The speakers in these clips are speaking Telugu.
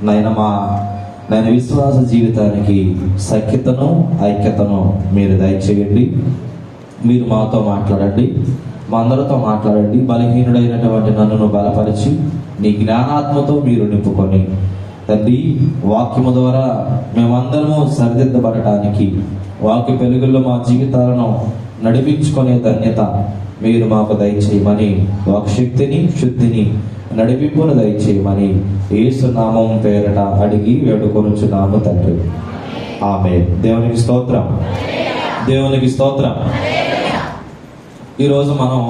నాయన విశ్వాస జీవితానికి సఖ్యతను ఐక్యతను మీరు దయచేయండి. మీరు మాతో మాట్లాడండి, మా అందరితో మాట్లాడండి. బలహీనుడైనటువంటి నన్ను బలపరిచి నీ జ్ఞానాత్మతో మీరు నింపుకొని తండ్రి, వాక్యము ద్వారా మేమందరము సరిదిద్దబడటానికి, వాక్య వెలుగుల్లో మా జీవితాలను నడిపించుకునే ధన్యత మీరు మాకు దయచేయమని, వాక్శక్తిని శుద్ధిని నడిపింపును దయచేయమని యేసు నామం పేరట అడిగి వేడుకొనుచున్నాము తండ్రి. ఆమేన్. దేవునికి స్తోత్రం, దేవునికి స్తోత్రం. ఈరోజు మనం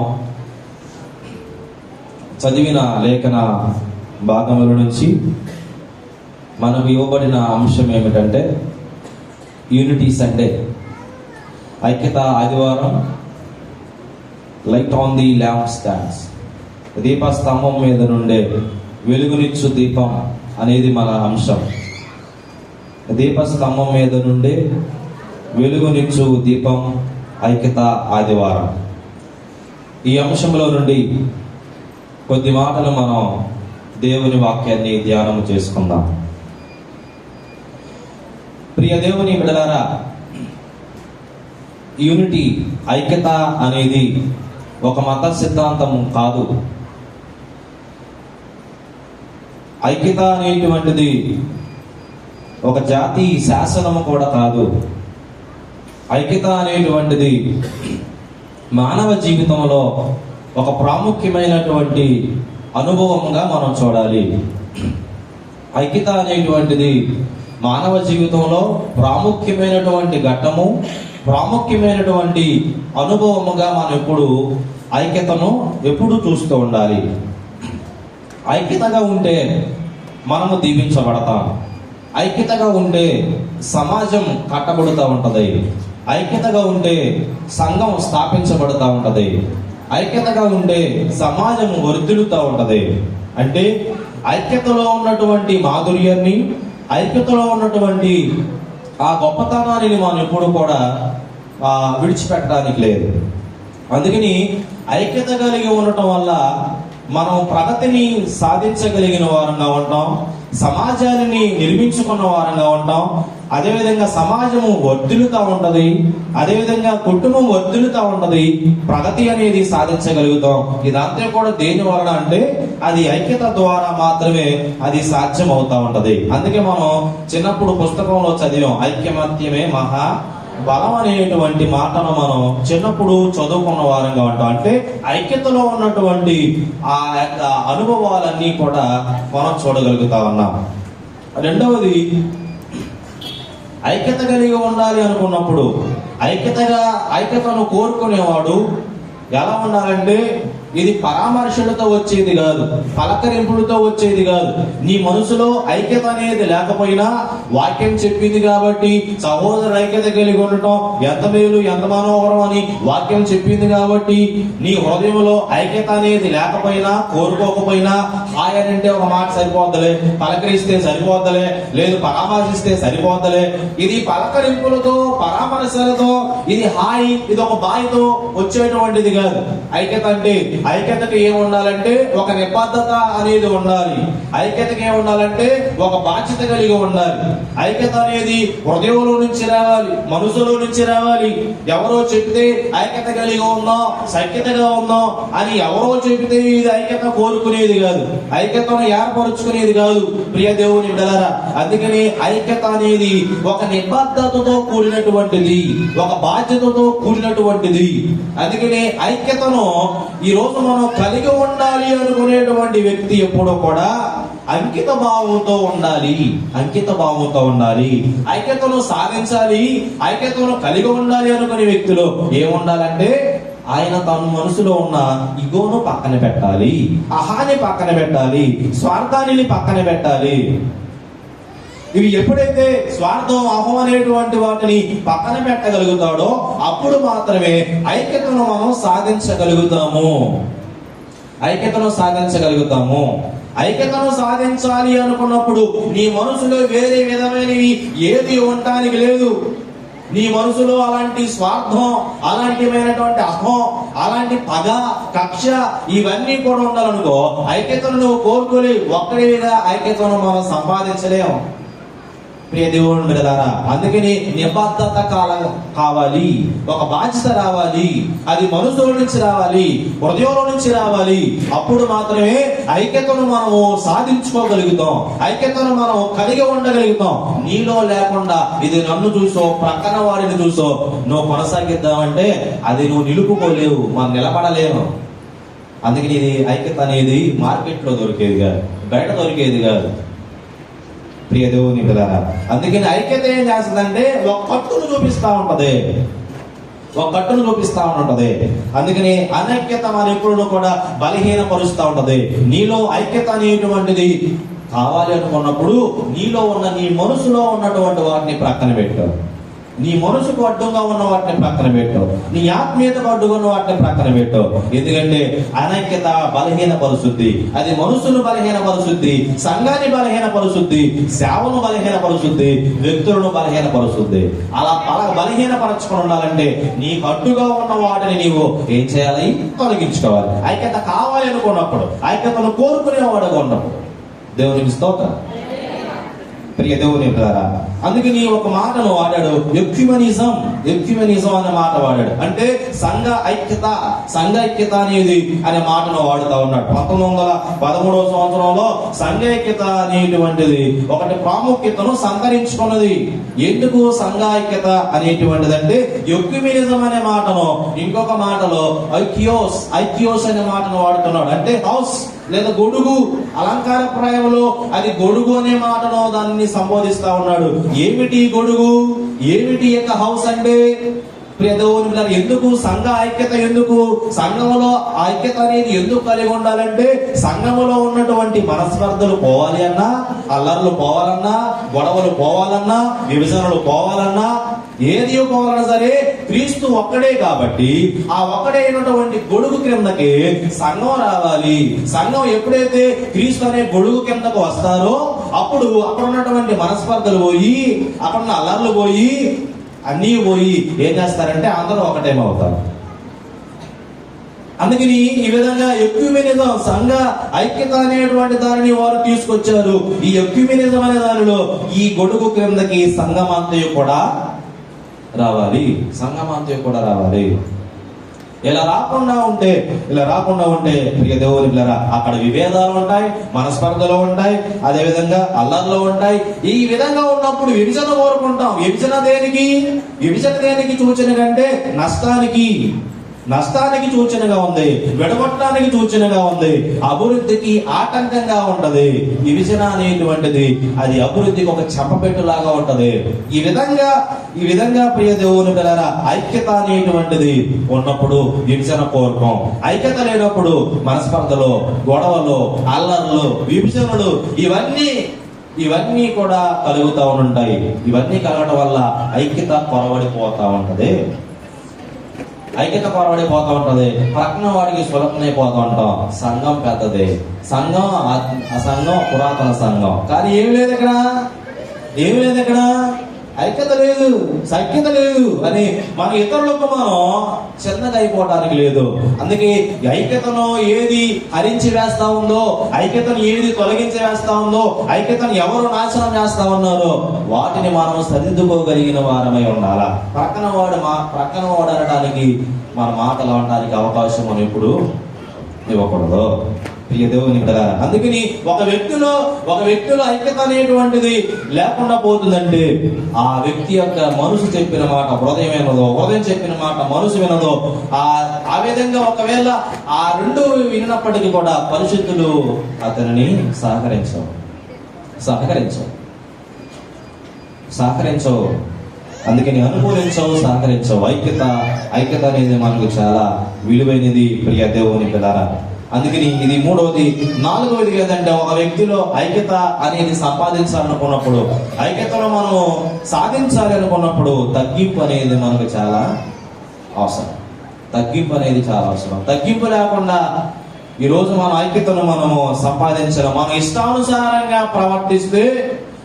చదివిన లేఖన భాగముల నుంచి మనకు ఇవ్వబడిన అంశం ఏమిటంటే యూనిటీ సండే, ఐక్యత ఆదివారం, light on the lampstands, దీపస్తంభం మీద నుండే వెలుగునిచ్చు దీపం అనేది మన అంశం. దీపస్తంభం మీద నుండే వెలుగునిచ్చు దీపం, ఐక్యత ఆదివారం. ఈ అంశంలో నుండి కొద్ది మాటలు మనం దేవుని వాక్యాన్ని ధ్యానం చేసుకుందాం. ప్రియ దేవుని బిడ్డలారా, యూనిటీ, ఐక్యత అనేది ఒక మత సిద్ధాంతం కాదు. ఐక్యత అనేటువంటిది ఒక జాతి శాసనము కూడా కాదు. ఐక్యత అనేటువంటిది మానవ జీవితంలో ఒక ప్రాముఖ్యమైనటువంటి అనుభవంగా మనం చూడాలి. ఐక్యత అనేటువంటిది మానవ జీవితంలో ప్రాముఖ్యమైనటువంటి ఘట్టము, ప్రాముఖ్యమైనటువంటి అనుభవముగా మనం ఐక్యతను ఎప్పుడు చూస్తూ ఉండాలి. ఐక్యతగా ఉంటే మనము దీవించబడతాం. ఐక్యతగా ఉంటే సమాజం కట్టబడుతూ ఉంటది. ఐక్యతగా ఉంటే సంఘం స్థాపించబడుతూ ఉంటది. ఐక్యతగా ఉంటే సమాజం వర్ధిల్లుతూ ఉంటది. అంటే ఐక్యతలో ఉన్నటువంటి మాధుర్యాన్ని, ఐక్యతలో ఉన్నటువంటి ఆ గొప్పతనాన్ని మనం ఎప్పుడు కూడా విడిచిపెట్టడానికి లేదు. అందుకని ఐక్యత కలిగి ఉండటం వల్ల మనం ప్రగతిని సాధించగలిగిన వారంగా ఉంటాం, సమాజాన్ని నిర్మించుకున్న వారంగా ఉంటాం. అదేవిధంగా సమాజము వర్ధిల్లుతూ ఉంటది, అదేవిధంగా కుటుంబం వర్ధిల్లుతూ ఉంటది, ప్రగతి అనేది సాధించగలుగుతాం. ఇదంతా కూడా దేని వలన అంటే అది ఐక్యత ద్వారా మాత్రమే అది సాధ్యం అవుతా ఉంటది. అందుకే మనం చిన్నప్పుడు పుస్తకంలో చదివాం, ఐక్యమత్యమే మహా బలం అనేటువంటి మాటను మనం చిన్నప్పుడు చదువుకున్న వారంగా ఉంటాం. అంటే ఐక్యతలో ఉన్నటువంటి ఆ యొక్క అనుభవాలన్నీ కూడా మనం చూడగలుగుతా ఉన్నాం. రెండవది, ఐక్యత కలిగి ఉండాలి అనుకున్నప్పుడు ఐక్యతను కోరుకునేవాడు ఎలా ఉండాలంటే ఇది పరామర్శలతో వచ్చేది కాదు, పలకరింపులతో వచ్చేది కాదు. నీ మనసులో ఐక్యత అనేది లేకపోయినా వాక్యం చెప్పింది కాబట్టి సహోదర ఐక్యత కలిగి ఉండటం ఎంత మేలు, ఎంత మనోహరం అని వాక్యం చెప్పింది కాబట్టి నీ హృదయంలో ఐక్యత అనేది లేకపోయినా, కోరుకోకపోయినా, హాయ్ అంటే ఒక మాట సరిపోద్దలే, పలకరిస్తే సరిపోద్దలే, లేదు పరామర్శిస్తే సరిపోద్దలే. ఇది పలకరింపులతో, పరామర్శలతో, ఇది హాయ్, ఇది ఒక బాయ్తో వచ్చేటువంటిది కాదు. ఐక్యతకి ఏముండాలంటే ఒక నిబద్ధత అనేది ఉండాలి. ఐక్యతకి ఏముండాలంటే ఒక బాధ్యత కలిగి ఉండాలి. ఐక్యత అనేది హృదయంలో నుంచి రావాలి, మనసులో నుంచి రావాలి. ఎవరో చెప్తే ఐక్యత కలిగి ఉందాం, సఖ్యతగా ఉందాం అని ఎవరో చెబితే ఇది ఐక్యత కోరుకునేది కాదు, ఐక్యతను ఏర్పరుచుకునేది కాదు. ప్రియ దేవుని బిడ్డలారా, అందుకని ఐక్యత అనేది ఒక నిబద్ధతతో కూడినటువంటిది, ఒక బాధ్యతతో కూడినటువంటిది. అందుకని ఐక్యతను ఈ రోజు మనం కలిగి ఉండాలి అనుకునేటువంటి వ్యక్తి ఎప్పుడూ కూడా అంకిత భావంతో ఉండాలి. ఐక్యతను సాధించాలి, ఐక్యతను కలిగి ఉండాలి అనుకునే వ్యక్తిలో ఏముండాలంటే ఆయన తన మనసులో ఉన్న ఇగోను పక్కన పెట్టాలి, అహాన్ని పక్కన పెట్టాలి, స్వార్థాన్ని పక్కన పెట్టాలి. ఇవి ఎప్పుడైతే స్వార్థం, అహం అనేటువంటి వాటిని పక్కన పెట్టగలుగుతాడో అప్పుడు మాత్రమే ఐక్యతను మనం సాధించగలుగుతాము. ఐక్యతను సాధించాలి అనుకున్నప్పుడు నీ మనసులో వేరే విధమైనవి ఏది ఉండటానికి లేదు. నీ మనసులో అలాంటి స్వార్థం, అలాంటిమైనటువంటి అహం, అలాంటి పగ, కక్ష ఇవన్నీ కూడా ఉండాలనుకో, ఐక్యతను నువ్వు కోరుకోలేవు. ఒక్కడిగా ఐక్యతను మనం సంపాదించలేము ప్రియ దేవుని బిడ్డలారా. అందుకని నిబద్ధత కావాలి, ఒక బాధ్యత రావాలి. అది మనసులో నుంచి రావాలి, హృదయంలో నుంచి రావాలి. అప్పుడు మాత్రమే ఐక్యతను మనము సాధించుకోగలుగుతాం, ఐక్యతను మనం కలిగి ఉండగలుగుతాం. నీలో లేకుండా ఇది నన్ను చూసో ప్రక్కన వాడిని చూసో నువ్వు కొనసాగిద్దామంటే అది నువ్వు నిలుపుకోలేవు, మనం నిలబడలేము. అందుకని ఇది ఐక్యత అనేది మార్కెట్లో దొరికేది కాదు, బయట దొరికేది కాదు ప్రియ దేవుని పిల్లరా. అందుకని ఐక్యత ఏం చేస్తుందంటే ఒక కట్టును చూపిస్తా ఉంటది, ఒక కట్టును చూపిస్తా ఉంటది. అందుకని అనైక్యత మన ఎప్పుడు కూడా బలహీనపరుస్తూ ఉంటది. నీలో ఐక్యత అనేటువంటిది కావాలి అనుకున్నప్పుడు నీలో ఉన్న నీ మనసులో ఉన్నటువంటి వాటిని ప్రక్కన పెట్టావు, నీ మనసుకు అడ్డుగా ఉన్న వాటిని ప్రక్కన పెట్టావు, నీ ఆత్మీయతకు అడ్డుగా ఉన్న వాటిని ప్రక్కన పెట్టావు. ఎందుకంటే అనైక్యత బలహీనపరుస్తుంది, అది మనసును బలహీనపరుస్తుంది, సంఘాన్ని బలహీనపరుస్తుంది, సేవను బలహీనపరుస్తుంది, వ్యక్తులను బలహీనపరుస్తుంది. అలా బలహీనపరచుకొని ఉండాలంటే నీకు అడ్డుగా ఉన్న వాటిని నీవు ఏం చేయాలి? తొలగించుకోవాలి. ఐక్యత కావాలి అనుకున్నప్పుడు, ఐక్యతను కోరుకునేవాడుగా ఉన్నప్పుడు. దేవునికి స్తోత్రం ప్రియ దేవుని ద్వారా. అందుకని ఒక మాటను వాడాడు, ఎక్యుమెనిజం అనే మాట వాడాడు. అంటే సంఘ ఐక్యత అనేది అనే మాటను వాడుతూ ఉన్నాడు. 1913వ సంవత్సరంలో సంఘ ఐక్యత అనేటువంటిది ఒకటి ప్రాముఖ్యతను సంతరించుకున్నది. ఎందుకు సంఘ ఐక్యత అనేటువంటిది అంటే ఎక్యుమెనిజం అనే మాటను ఇంకొక మాటలో ఐక్యోస్ అనే మాటను వాడుతున్నాడు. అంటే హౌస్ లేదా గొడుగు, అలంకార ప్రాయంలో అది గొడుగు అనే మాటను దాన్ని సంబోధిస్తా ఉన్నాడు. ఏమిటి గొడుగు, ఏమిటి యొక్క హౌస్ అంటే ప్రియ దేవుని పిల్లలు, ఎందుకు సంఘ ఐక్యత, ఎందుకు సంఘములో ఐక్యత అనేది ఎందుకు కలిగి ఉండాలంటే సంఘములో ఉన్నటువంటి మనస్పర్ధలు పోవాలి అన్నా, అల్లర్లు పోవాలన్నా, గొడవలు పోవాలన్నా, విభజనలు పోవాలన్నా, ఏది పోవాలన్నా సరే క్రీస్తు ఒక్కడే కాబట్టి ఆ ఒక్కడే అయినటువంటి గొడుగు క్రిందకి సంఘం రావాలి. సంఘం ఎప్పుడైతే క్రీస్తు అనే గొడుగు కిందకు వస్తారో అప్పుడు అక్కడ ఉన్నటువంటి మనస్పర్ధలు పోయి, అక్కడ ఉన్న అల్లర్లు పోయి, అన్నీ పోయి ఏం చేస్తారంటే అందరూ ఒకటేమవుతారు. అందుకని ఈ విధంగా ఎక్యుమెనిజం, సంఘ ఐక్యత అనేటువంటి దానిని వారు తీసుకొచ్చారు. ఈ ఎక్యుమెనిజం అనే దానిలో ఈ గొడుగు క్రిందకి సంఘమంతయు కూడా రావాలి, సంఘమంతయు కూడా రావాలి. ఇలా రాకుండా ఉంటే ప్రియ దేవుని పిల్లరా, అక్కడ విభేదాలు ఉంటాయి, మనస్పర్ధలు ఉంటాయి, అదే విధంగా అల్లర్లు ఉంటాయి. ఈ విధంగా ఉన్నప్పుడు విభజన కోరుకుంటాం. విభజన దేనికి సూచన కంటే నష్టానికి సూచనగా ఉంది, విడగొట్టడానికి సూచనగా ఉంది, అభివృద్ధికి ఆటంకంగా ఉంటది. విభజన అనేటువంటిది అది అభివృద్ధికి ఒక చెప్పపెట్టులాగా ఉంటది. ఈ విధంగా ప్రియ దేవుని పిల్లరా, ఐక్యత అనేటువంటిది ఉన్నప్పుడు విభజన కోరుకోం. ఐక్యత లేనప్పుడు మనస్పర్ధలు, గొడవలు, అల్లర్లు, విభజనలు ఇవన్నీ కూడా కలుగుతూ ఉంటాయి. ఇవన్నీ కలగడం వల్ల ఐక్యత కొరవడిపోతా ఉంటది. ప్రక్కన వాడికి సులభమైపోతూ ఉంటాం. సంఘం పెద్దది, సంఘం పురాతన సంఘం, కానీ ఏమి లేదు ఇక్కడ ఐక్యత లేదు, సఖ్యత లేదు అని మన ఇతరులకు మనం చిన్నగా అయిపోవడానికి లేదు. అందుకే ఐక్యతను ఏది హరించి వేస్తా ఉందో, ఐక్యతను ఏది తొలగించి వేస్తా ఉందో, ఐక్యతను ఎవరు నాశనం చేస్తా ఉన్నారో వాటిని మనం సరిదిద్దుకోగలిగిన వారమై ఉండాలా. ప్రక్కన వాడు అనడానికి, మన మాటలు అనడానికి అవకాశం మనం ఎప్పుడు ఇవ్వకూడదు ప్రియ దేవుని కదా. అందుకని ఒక వ్యక్తిలో ఐక్యత అనేటువంటిది లేకుండా పోతుందంటే ఆ వ్యక్తి యొక్క మనసు చెప్పిన మాట హృదయం వినదో, హృదయం చెప్పిన మాట మనసు వినదో. ఆ విధంగా ఒకవేళ ఆ రెండు విన్నప్పటికీ కూడా పరిశుద్ధులు అతనిని సహకరించవు. అందుకని అనుకూలించవు, సహకరించవు. ఐక్యత అనేది మనకు చాలా విలువైనది ప్రియ దేవుని పిల్లరా. అందుకని ఇది మూడవది. నాలుగవది ఏదంటే ఒక వ్యక్తిలో ఐక్యత అనేది సంపాదించాలనుకున్నప్పుడు, ఐక్యతను మనం సాధించాలి అనుకున్నప్పుడు తగ్గింపు అనేది మనకు చాలా అవసరం. తగ్గింపు లేకుండా ఈరోజు మన ఐక్యతను మనము సంపాదించడం, మనం ఇష్టానుసారంగా ప్రవర్తిస్తే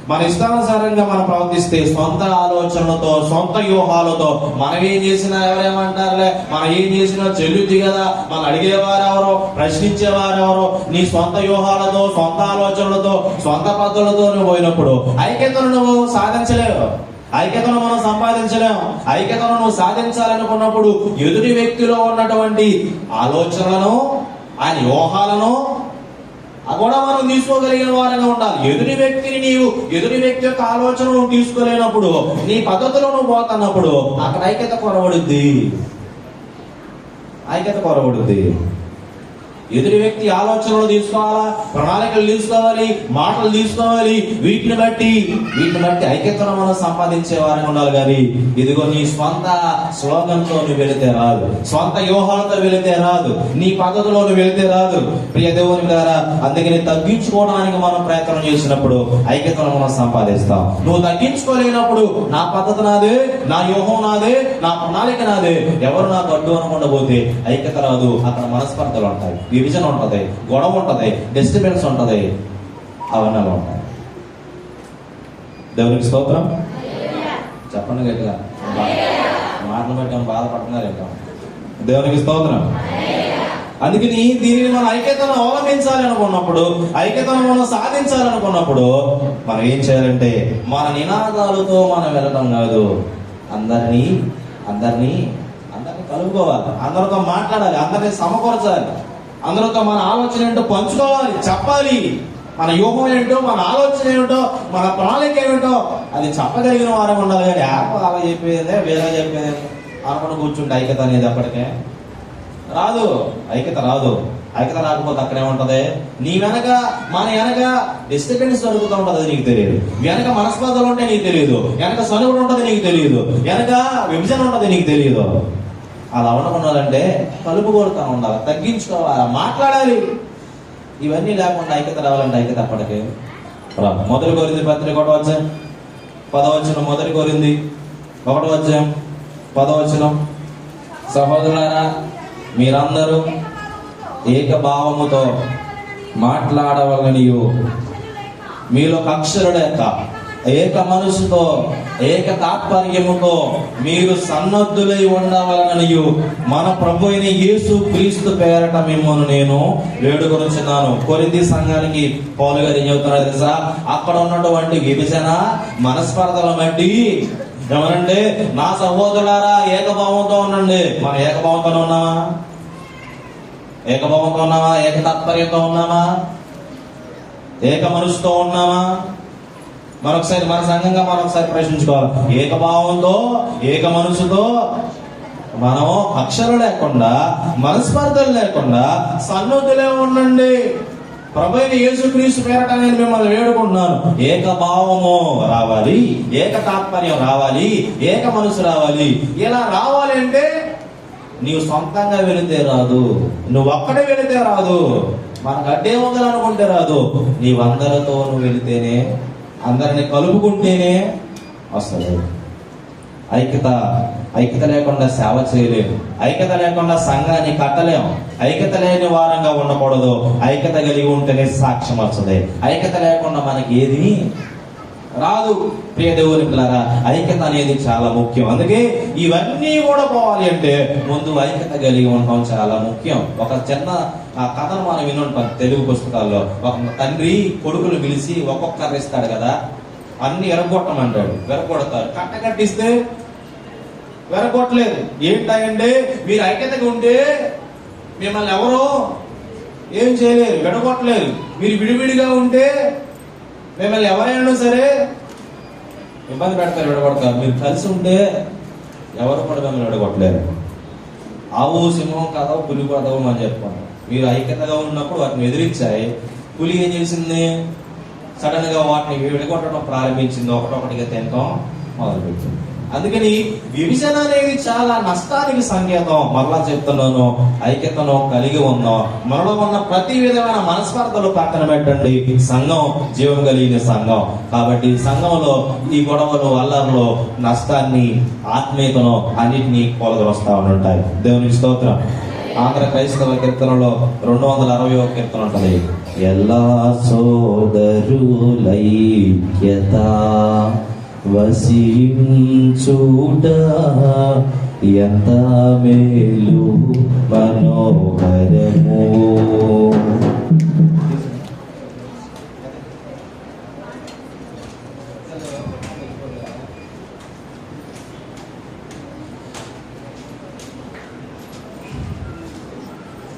మన ఇష్టానుసారంగా మనం ప్రవర్తిస్తే, సొంత ఆలోచనలతో, సొంత వ్యూహాలతో, మనం ఏం చేసినా ఎవరేమంటారులే, మనం ఏం చేసినా చెల్లుద్ది కదా, మనం అడిగేవారెవరో, ప్రశ్నించేవారెవరో, నీ సొంత వ్యూహాలతో, సొంత ఆలోచనలతో, సొంత పద్ధతులతో నువ్వు పోయినప్పుడు ఐక్యతను నువ్వు సాధించలేవు. ఐక్యతను మనం సంపాదించలేము. ఐక్యతను నువ్వు సాధించాలనుకున్నప్పుడు ఎదుటి వ్యక్తిలో ఉన్నటువంటి ఆలోచనలను, ఆయన వ్యూహాలను కూడా మనం తీసుకోగలిగిన వారంగా ఉండాలి. ఎదుటి వ్యక్తి యొక్క ఆలోచన నువ్వు తీసుకోలేనప్పుడు, నీ పద్ధతిలో నువ్వు పోతున్నప్పుడు అక్కడ ఐక్యత కొరవడుద్ది. ఎదుటి వ్యక్తి ఆలోచనలు తీసుకోవాలా, ప్రణాళికలు తీసుకోవాలి, మాటలు తీసుకోవాలి. వీటిని బట్టి ఐక్యతను మనం సంపాదించే వారంగా ఉండాలి. కానీ ఇదిగో నీ స్వంత స్లోగన్తో నువ్వు వెళితే రాదు, స్వంత వ్యూహాలతో వెళితే రాదు, నీ పద్ధతిలో నువ్వు వెళితే రాదు. ప్రియ దేవుని ద్వారా అందుకని తగ్గించుకోవడానికి మనం ప్రయత్నం చేసినప్పుడు ఐక్యతను మనం సంపాదిస్తాం. నువ్వు తగ్గించుకోలేనప్పుడు నా పద్ధతి నాదే, నా వ్యూహం నాదే, నా ప్రణాళిక నాదే, ఎవరు నాకు అడ్డు అనకుండా పోతే ఐక్యత రాదు. అక్కడ మనస్పర్ధలు ఉంటాయి, విభజన ఉంటది, గొడవ ఉంటది, డిస్టర్బెన్స్ ఉంటది, అవన్నీ ఉంటాయి. దేవునికి స్తోత్రం. చెప్పండి గట్టిగా. మాటలు పెట్టాము, బాధపడుతున్నారు ఇంకా. దేవునికి స్తోత్రం. అందుకని దీనిని మనం ఐక్యతను అవలంబించాలి అనుకున్నప్పుడు, ఐక్యతను మనం సాధించాలనుకున్నప్పుడు మనం ఏం చేయాలంటే మన నినాదాలతో మనం వెళ్ళడం కాదు, అందరినీ కలుపుకోవాలి, అందరితో మాట్లాడాలి, అందరినీ సమకూర్చాలి, అందరితో మన ఆలోచన ఏంటో పంచుకోవాలి, చెప్పాలి. మన వ్యూహం ఏంటో, మన ఆలోచన ఏమిటో, మన ప్రణాళిక ఏమిటో అది చెప్పగలిగిన వారం ఉండాలి. కానీ అలా చెప్పేదే వేరే చెప్పేదే అనుకుని కూర్చుంటే ఐక్యత అనేది ఎప్పటికే రాదు. ఐక్యత రాకపోతే అక్కడేముంటది, నీ మన వెనక డిస్టర్బెన్స్ జరుగుతూ ఉంటది, అది నీకు తెలియదు. వెనక మనస్పర్ధలు ఉంటే నీకు తెలియదు, వెనక సనుగుడు ఉంటది నీకు తెలియదు, వెనక విభజన ఉంటది నీకు తెలియదు. అలా ఉండకుండాలంటే కలుపుకోడుతూ ఉండాలి, తగ్గించుకోవాలి, మాట్లాడాలి. ఇవన్నీ లేకుండా ఐక్యత రావాలంటే ఐక్యత అప్పటికే రాదు. 1 కొరింథీ పత్రిక 1వ అధ్యాయం 10వ వచనం. 1 కొరింథీ 1వ అధ్యాయం 10వ వచనం. సహోదరులారా, మీరందరూ ఏకభావముతో మాట్లాడవలనియు, మీలో కక్షలు లేక ఏక మనసుతో ఏక తాత్పర్యముతో మీరు సన్నద్ధులై ఉండవలననియు మన ప్రభు అయిన యేసు క్రీస్తు పేరట మిమ్మల్ని నేను వేడుకొనుచున్నాను. కొరింథీ సంఘానికి పౌలు గారు ఏం చెబుతున్నారు తెలుసా? అక్కడ ఉన్నటువంటి విభజన, మనస్పర్ధల బట్టి ఏమనంటే, నా సహోదరులారా ఏకభావంతో ఉండండి. మనం ఏకభావంతో ఉన్నామా? ఏక తాత్పర్యంతో ఉన్నామా? ఏక మనసుతో ఉన్నామా? మరొకసారి మన సంఘంగా మరొకసారి ప్రశ్నించుకోవాలి. ఏకభావంతో, ఏక మనసుతో మనం అక్షరం లేకుండా, మనస్పర్ధలు లేకుండా సన్నద్ధులే ఉండండి. ప్రభువైన యేసుక్రీస్తు పేరట నేను మిమ్మల్ని వేడుకుంటున్నాను. ఏకభావము రావాలి, ఏక తాత్పర్యం రావాలి, ఏక మనసు రావాలి. ఇలా రావాలి అంటే నీవు సొంతంగా వెళితే రాదు, నువ్వు ఒక్కడే వెళితే రాదు, మనకు అడ్డే ఉండాలనుకుంటే రాదు. నీవందరితో నువ్వు వెళితేనే, అందరిని కలుపుకుంటేనే వస్తుంది. ఐక్యత లేకుండా సేవ చేయలేము, ఐక్యత లేకుండా సంఘాన్ని కట్టలేము, ఐక్యత లేని వారంగా ఉండకూడదు. ఐక్యత కలిగి ఉంటేనే సాక్ష్యం వస్తుంది. ఐక్యత లేకుండా మనకి ఏది రాదు. ప్రియ దేవుని పిల్లరా, ఐక్యత అనేది చాలా ముఖ్యం. అందుకే ఇవన్నీ కూడా పోవాలి అంటే ముందు ఐక్యత కలిగి ఉండటం చాలా ముఖ్యం. ఒక చిన్న కథను మనం వినుంటాం తెలుగు పుస్తకాల్లో. ఒక తండ్రి కొడుకులు పిలిచి ఒక్కొక్కరు ఇస్తాడు కదా, అన్ని ఎరగొట్టమంటాడు, వెరగొడతారు. కట్టకట్టిస్తే వెరగొట్టలేదు. ఏంటంటే మీరు ఐక్యతగా ఉంటే మిమ్మల్ని ఎవరో ఏం చేయలేరు, విడగొట్టలేరు. మీరు విడివిడిగా ఉంటే మిమ్మల్ని ఎవరైనా సరే ఇబ్బంది పెడతారు, విడగొడతారు. మీరు కలిసి ఉంటే ఎవరు కూడా మిమ్మల్ని విడగొట్టలేరు. ఆవు సింహం కథవు, పులి కథవు అని చెప్పుకుంటాం. మీరు ఐక్యతగా ఉన్నప్పుడు వాటిని ఎదిరించాయి. పులి ఏం చేసింది? సడన్ గా వాటిని విడగొట్టడం ప్రారంభించింది, ఒకటొకటిగా తినటం మొదలుపెట్టింది. అందుకని విభజన అనేది చాలా నష్టానికి సంకేతం. మరలా చెప్తున్నాను, ఐక్యతను కలిగి ఉందాం. మనలో ఉన్న ప్రతి విధమైన మనస్పర్ధలు పక్కన పెట్టండి. సంఘం జీవం కలిగిన సంఘం కాబట్టి సంఘంలో ఈ గొడవలు, అల్లర్లు, నష్టాన్ని, ఆత్మీయతను అన్నిటినీ కొలదొస్తా ఉంటాయి. దేవునికి స్తోత్రం. ఆంధ్ర క్రైస్తవ కీర్తనలో 260వ కీర్తన ఉంటుంది. ఎలా సోదరులైక్యత వసించుట ఎంత మేలు మనోహరము.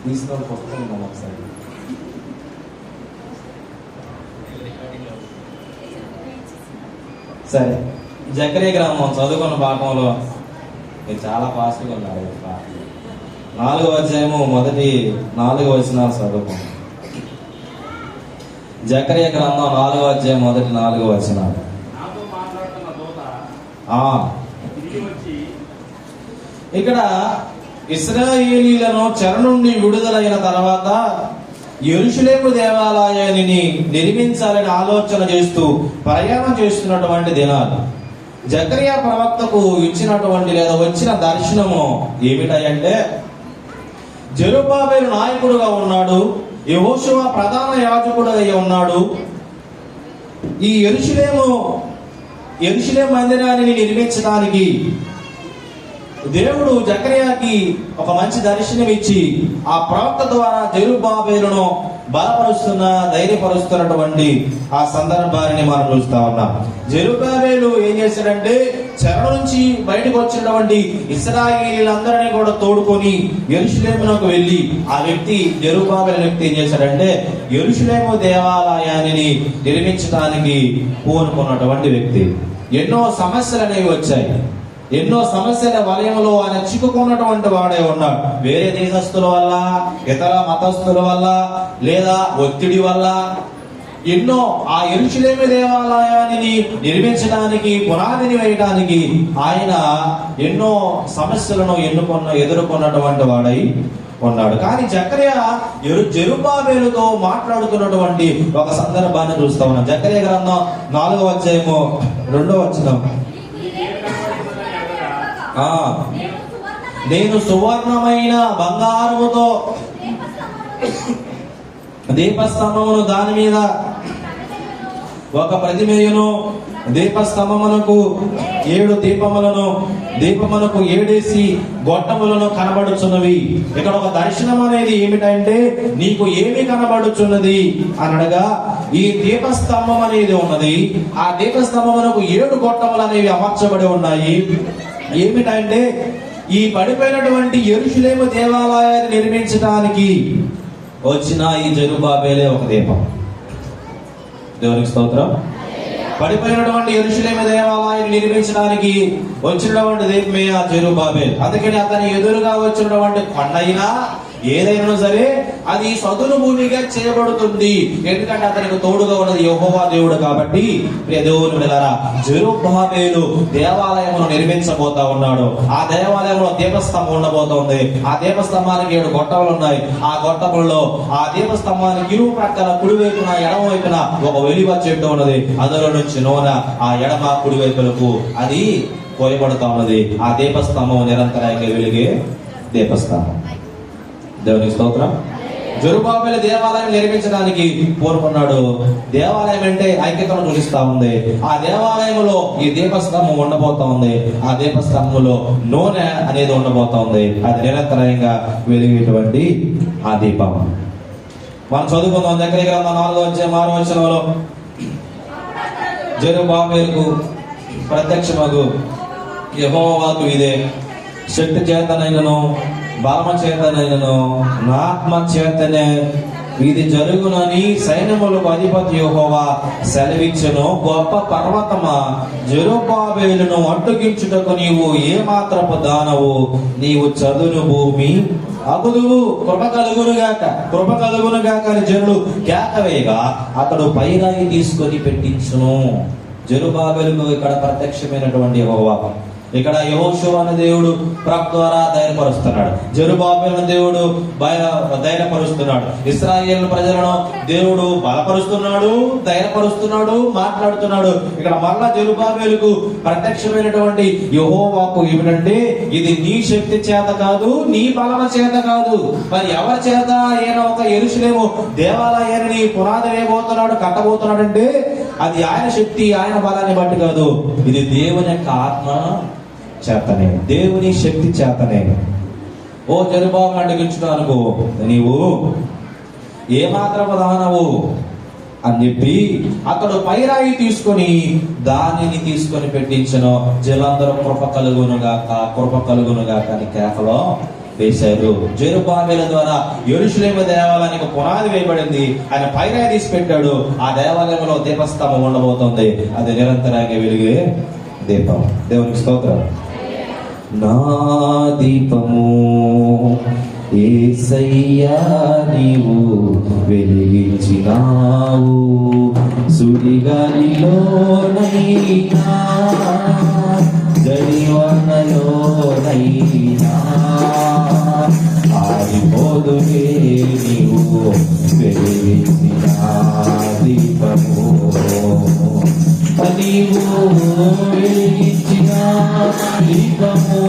తీసుకొని పుస్తకం ఒకసారి సరే. జకరియా గ్రంథం చదువుకున్న పాఠంలో మీరు చాలా ఫాస్ట్గా ఉన్నారు. 4వ అధ్యాయము మొదటి 4 వచనాలు చదువుకోండి. జకరియా గ్రంథం 4వ అధ్యాయం మొదటి 4 వచనాలు. ఇక్కడ ఇశ్రాయేలీయులను చెర నుండి విడుదలైన తర్వాత యెరూషలేము దేవాలయాన్ని నిర్మించాలని ఆలోచన చేస్తూ ప్రయాణం చేస్తున్నటువంటి దినాలు. జకరియా ప్రవక్తకు ఇచ్చినటువంటి లేదా వచ్చిన దర్శనము ఏమిటంటే, జెరుబ్బాబెలు నాయకుడుగా ఉన్నాడు, యెహోషువ ప్రధాన యాజకుడుగా ఉన్నాడు. ఈ యెరూషలేము మందిరాన్ని నిర్మించడానికి దేవుడు జకర్యాకి ఒక మంచి దర్శనం ఇచ్చి ఆ ప్రవక్త ద్వారా జెరుబ్బాబెలును ధైర్యపరుస్తున్నటువంటి ఆ సందర్భాన్ని మనం చూస్తా ఉన్నాం. జెరుబ్బాబెలు ఏం చేశాడంటే, చెర నుంచి బయటకు వచ్చినటువంటి ఇశ్రాయేలీయులందరినీ కూడా తోడుకొని యెరూషలేమునకు వెళ్ళి ఆ వ్యక్తి జెరుబ్బాబెలు వ్యక్తి ఏం చేశాడంటే, యెరూషలేము దేవాలయాన్ని నిర్మించడానికి పూనుకున్నటువంటి వ్యక్తి. ఎన్నో సమస్యలు అనేవి వచ్చాయి. ఎన్నో సమస్యల వలయంలో ఆయన చిక్కుకున్నటువంటి వాడే ఉన్నాడు. వేరే దేశస్తుల వల్ల, ఇతర మతస్థుల వల్ల, లేదా ఒత్తిడి వల్ల ఎన్నో ఆ యెరూషలేము దేవాలయాన్ని నిర్మించడానికి, పునాదిని వేయడానికి ఆయన ఎన్నో సమస్యలను ఎదుర్కొన్నటువంటి వాడై ఉన్నాడు. కానీ జకర్యా జెరుబ్బాబెలుతో మాట్లాడుతున్నటువంటి ఒక సందర్భాన్ని చూస్తా ఉన్నాం. జకర్యా గ్రంథం 4వ అధ్యాయము 2వ వచనం. నేను సువర్ణమైన బంగారముతో దీపస్తంభమును, దాని మీద ఒక ప్రతిమయును, దీపస్తంభమునకు 7 దీపములను, దీపమునకు 7 గొట్టములను కనబడుచున్నవి. ఇక్కడ ఒక దర్శనం అనేది ఏమిటంటే, నీకు ఏమి కనబడుచున్నది అనగా, ఈ దీపస్తంభం అనేది ఉన్నది. ఆ దీపస్తంభమునకు 7 గొట్టములు అనేవి అమర్చబడి ఉన్నాయి. ఏమిటంటే, ఈ పడిపోయినటువంటి యెరూషలేము దేవాలయాన్ని నిర్మించడానికి వచ్చిన ఈ జెరుబ్బాబెలే ఒక దీపం. దేవునికి స్తోత్రం. పడిపోయినటువంటి యెరూషలేము దేవాలయాన్ని నిర్మించడానికి వచ్చినటువంటి దీపమే ఆ జెరుబ్బాబెలు. అందుకని అతని ఎదురుగా వచ్చినటువంటి కొండైనా ఏదైనా సరే అది సదును భూమిగా చేయబడుతుంది. ఎందుకంటే అతనికి తోడుగా ఉన్నది యెహోవా దేవుడు. కాబట్టి ప్రియ దేవుని బిడ్డలారా, జెరుబ్బాబెలు దేవాలయమును నిర్మించబోతా ఉన్నాడు. ఆ దేవాలయంలో దీపస్తంభం ఉండబోతోంది. ఆ దీపస్తంభానికి 7 గొట్టములు ఉన్నాయి. ఆ గొట్టములలో ఆ దీపస్తంభానికి ఇరు ప్రక్కల కుడివైపున ఎడమ వైపున ఒక వెలివ చెట్టు ఉన్నది. అందులో నుంచి నూనె ఆ ఎడమ కుడివైపులకు అది పోయబడుతా ఉన్నది. ఆ దీపస్తంభం నిరంతరంగా వెలిగే దీపస్తంభం. దేవునికి స్తోత్రం. జెరుబ్బాబెలు దేవాలయం నిర్మించడానికి పూనుకున్నాడు. దేవాలయం అంటే ఐక్యతను చూపిస్తా ఉంది. ఆ దేవాలయంలో ఈ దీపస్తంభం ఉండబోతా ఉంది. ఆ దీపస్తంభంలో నూనె అనేది ఉండబోతా ఉంది. అది నిరంతరంగా వెలిగేటువంటి ఆ దీపం. మనం చదువుకుందాం. జకర్యా గ్రంథం 4వ అధ్యాయం 6వ వచనంలో జెరుబ్బాబెలుకు ప్రత్యక్షమగు యెహోవా వాక్కు ఇదే, శక్తి చేతనైనను బలమ చేతనైనను నా ఆత్మ చేతనే ఇది జరుగునని సైన్యములకు అధిపతి యెహోవా సెలవిచ్చెను. గొప్ప పర్వతమా, జెరుబ్బాబెలును అడ్డగించుటకు నీవు ఏ మాత్రపు దానవు, నీవు చదును భూమి అగుదువు. కృప కలుగునుగాక అని జనులు కేకవేయగా అతడు పైరాయి తీసుకొని పెట్టించును. జెరుబ్బాబెలుకు ఇక్కడ ప్రత్యక్షమైనటువంటి యెహోవా ఇక్కడ యెహోషువ అనే దేవుడు ప్రవక్త ద్వారా ధైర్యపరుస్తున్నాడు. జెరుబ్బాబెలు అనే దేవుడు ధైర్యపరుస్తున్నాడు. ఇశ్రాయేలు ప్రజలను దేవుడు బలపరుస్తున్నాడు, ధైర్యపరుస్తున్నాడు, మాట్లాడుతున్నాడు. ఇక్కడ మరలా జెరుబ్బాబెలుకు ప్రత్యక్షమైనటువంటి యెహోవాకు ఏమిటంటే, ఇది నీ శక్తి చేత కాదు, నీ బలమ చేత కాదు, మరి ఎవరి చేత ఆయన ఒక యెరూషలేము దేవాలయాన్ని పునాది వేయబోతున్నాడు, కట్టబోతున్నాడంటే అది ఆయన శక్తి, ఆయన బలాన్ని బట్టి కాదు, ఇది దేవుని యొక్క ఆత్మ చేతనే, దేవుని శక్తి చేతనే. ఓ జెరుబ్బాబెలు అడ్డగించుకో అనుకో, నీవు ఏమాత్రం దానవు అని చెప్పి అతడు పైరాయి తీసుకొని దానిని తీసుకొని పెట్టించను. జనందరూ కృప కలుగునుగా అని కేకలో వేశారు. జెరుబ్బాబెలు ద్వారా యెరూషలేము దేవాలయానికి పునాది వేయబడింది. ఆయన పైరాయి తీసి పెట్టాడు. ఆ దేవాలయంలో దీపస్తంభం ఉండబోతుంది. అది నిరంతరంగా వెలిగే దీపం. దేవునికి స్తోత్రం. నా దీపము యేసయ్యా నీవు వెలిగించినావు, సుడిగాలిలోనైనా జడివానలోనైనా ఆరిపోదులే నీవు వెలిగించిన దీపము. నీవు వెలిగించిన దీపము,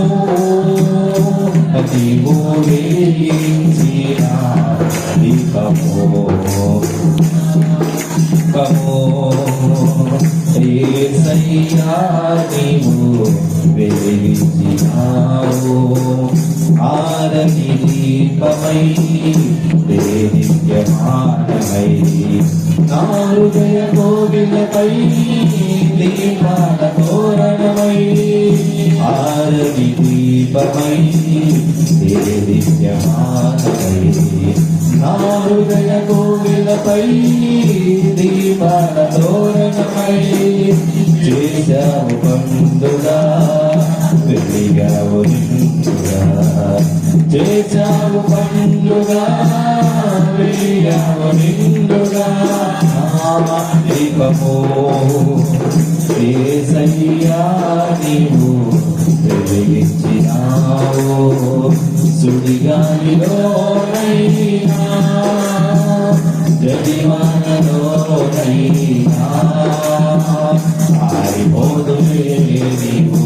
నీవు వెలిగించిన దీపము, యేసయ్యా నీవు వెలిగించినావు. ఆరని దీపమై దేదీప్యమానమై నా హృదయ కోవిలపై దీపాల తోరణమై, ఆరని దీపమై దేదీప్యమానమై నా హృదయ కోవిలపై దీపాల తోరణమై, చేశావు పండుగా వెలిగావు నిండుగా, చేశావు పండుగా వెలిగావు నిండుగా. దీపము యేసయ్యా నీవు వెలిగించినావు, సుడిగాలిలోనైనా జడివానలోనైనా ఆరిపోదులే నీవు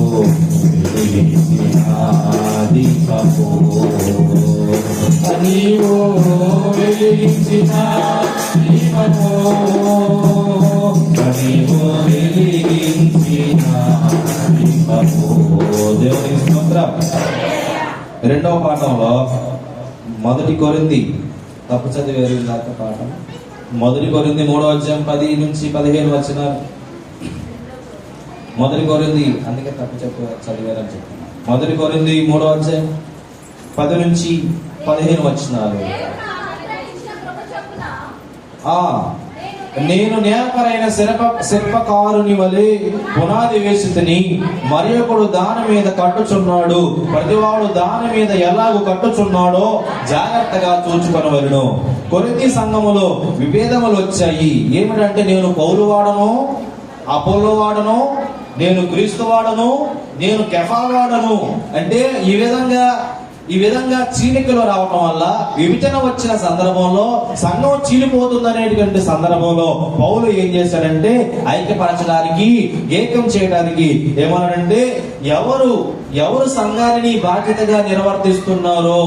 వెలిగించిన దీపము. నీవు వెలిగించిన దీపము, నీవు వెలిగించిన దీపము. దేవుని స్తోత్రం. రెండవ పాఠంలో 1 కొరింథీ తప్పు చదివారు ఇందాక పాఠం. 1 కొరింథీ 3:10-15 1 కొరింథీ, అందుకే తప్పు చదివారని చెప్తున్నా. 1 కొరింథీ 3:10-15 నేను నేర్పరైన శిల్పకారుని వలె పునాది వేసితిని, మరి ఒకడు దాని మీద కట్టుచున్నాడు, ప్రతివాడు దాని మీద ఎలాగూ కట్టుచున్నాడో జాగ్రత్తగా చూచుకొనవలెను. కొరింథీ సంఘములో విభేదములు వచ్చాయి. ఏమిటంటే, నేను పౌలు వాడను, అపోల్లో వాడను, నేను క్రీస్తు వాడను, నేను కెఫా వాడను అంటే ఈ విధంగా చీలికలు రావటం వల్ల విభజన వచ్చిన సందర్భంలో సంఘం చీలిపోతుందనేటువంటి సందర్భంలో పౌలు ఏం చేశాడంటే, ఐక్యపరచడానికి, ఏకం చేయడానికి ఏమన్నాడంటే, ఎవరు సంఘాన్ని బాధ్యతగా నిర్వర్తిస్తున్నారో,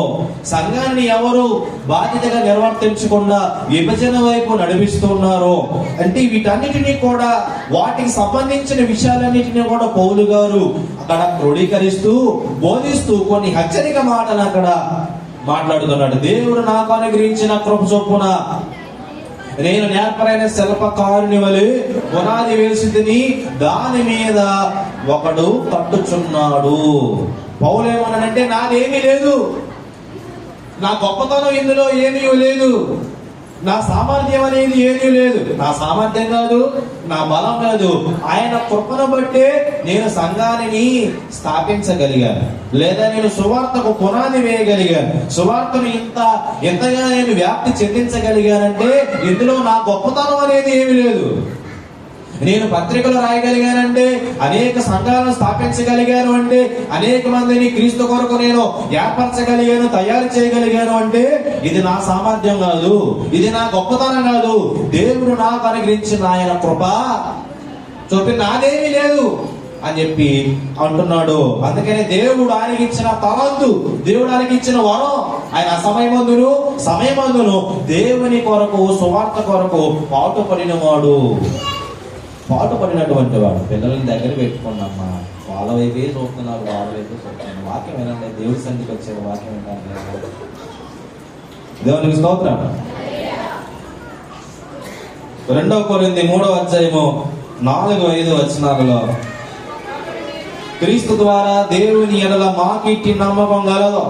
సంఘాన్ని ఎవరు బాధ్యతగా నిర్వర్తించకుండా విభజన వైపు నడిపిస్తున్నారో, అంటే వీటన్నిటినీ కూడా, వాటికి సంబంధించిన విషయాలన్నిటినీ కూడా పౌలు గారు అక్కడ క్రోడీకరిస్తూ బోధిస్తూ కొన్ని హెచ్చరిక మాటలు అక్కడ మాట్లాడుతున్నాడు. దేవుడు నాకు అనుగ్రహించిన కృప చొప్పున నేను నేర్పరైన శిల్పకారుని వలె పునాది వేసితిని, దాని మీద ఒకడు కట్టుచున్నాడు. పౌలు ఏమన్నాడంటే, నాదేమీ లేదు, నా గొప్పతనం ఇందులో ఏమీ లేదు, నా సామర్థ్యం అనేది ఏమీ లేదు, నా సామర్థ్యం కాదు, నా బలం కాదు, ఆయన కృపను బట్టే నేను సంఘాన్ని స్థాపించగలిగాను, లేదా నేను సువార్తకు పునాది వేయగలిగాను, సువార్తను ఇంతగా నేను వ్యాప్తి చెందించగలిగానంటే ఇందులో నా గొప్పతనం అనేది ఏమీ లేదు. నేను పత్రికలు రాయగలిగానంటే, అనేక సంఘాలను స్థాపించగలిగాను అంటే, అనేక మందిని క్రీస్తు కొరకు నేను ఏర్పరచగలిగాను, తయారు చేయగలిగాను అంటే ఇది నా సామర్థ్యం కాదు, ఇది నా గొప్పతనం కాదు, దేవుడు నాకు అనుగ్రహించిన ఆయన కృప చూపి, నాదేమీ లేదు అని చెప్పి అంటున్నాడు. అందుకని దేవుడు ఆయనకి ఇచ్చిన తలంతు, దేవుడు ఆయనకి ఇచ్చిన వరం, ఆయన సమయమందును దేవుని కొరకు, సువార్త కొరకు పాటుపడినటువంటి వాడు. పిల్లల్ని దగ్గర పెట్టుకున్నమ్మా, వాళ్ళ వైపే చూస్తున్నారు, వాక్యం వినండి. దేవుడి సన్నిధికి వచ్చే వాక్యం వింటాను. దేవునికి స్తోత్రం. 2 కొరింథీ 3:4-5 వచనాలలో, క్రీస్తు ద్వారా దేవుని ఎడల మాకిట్టి నమ్మకం గలదు,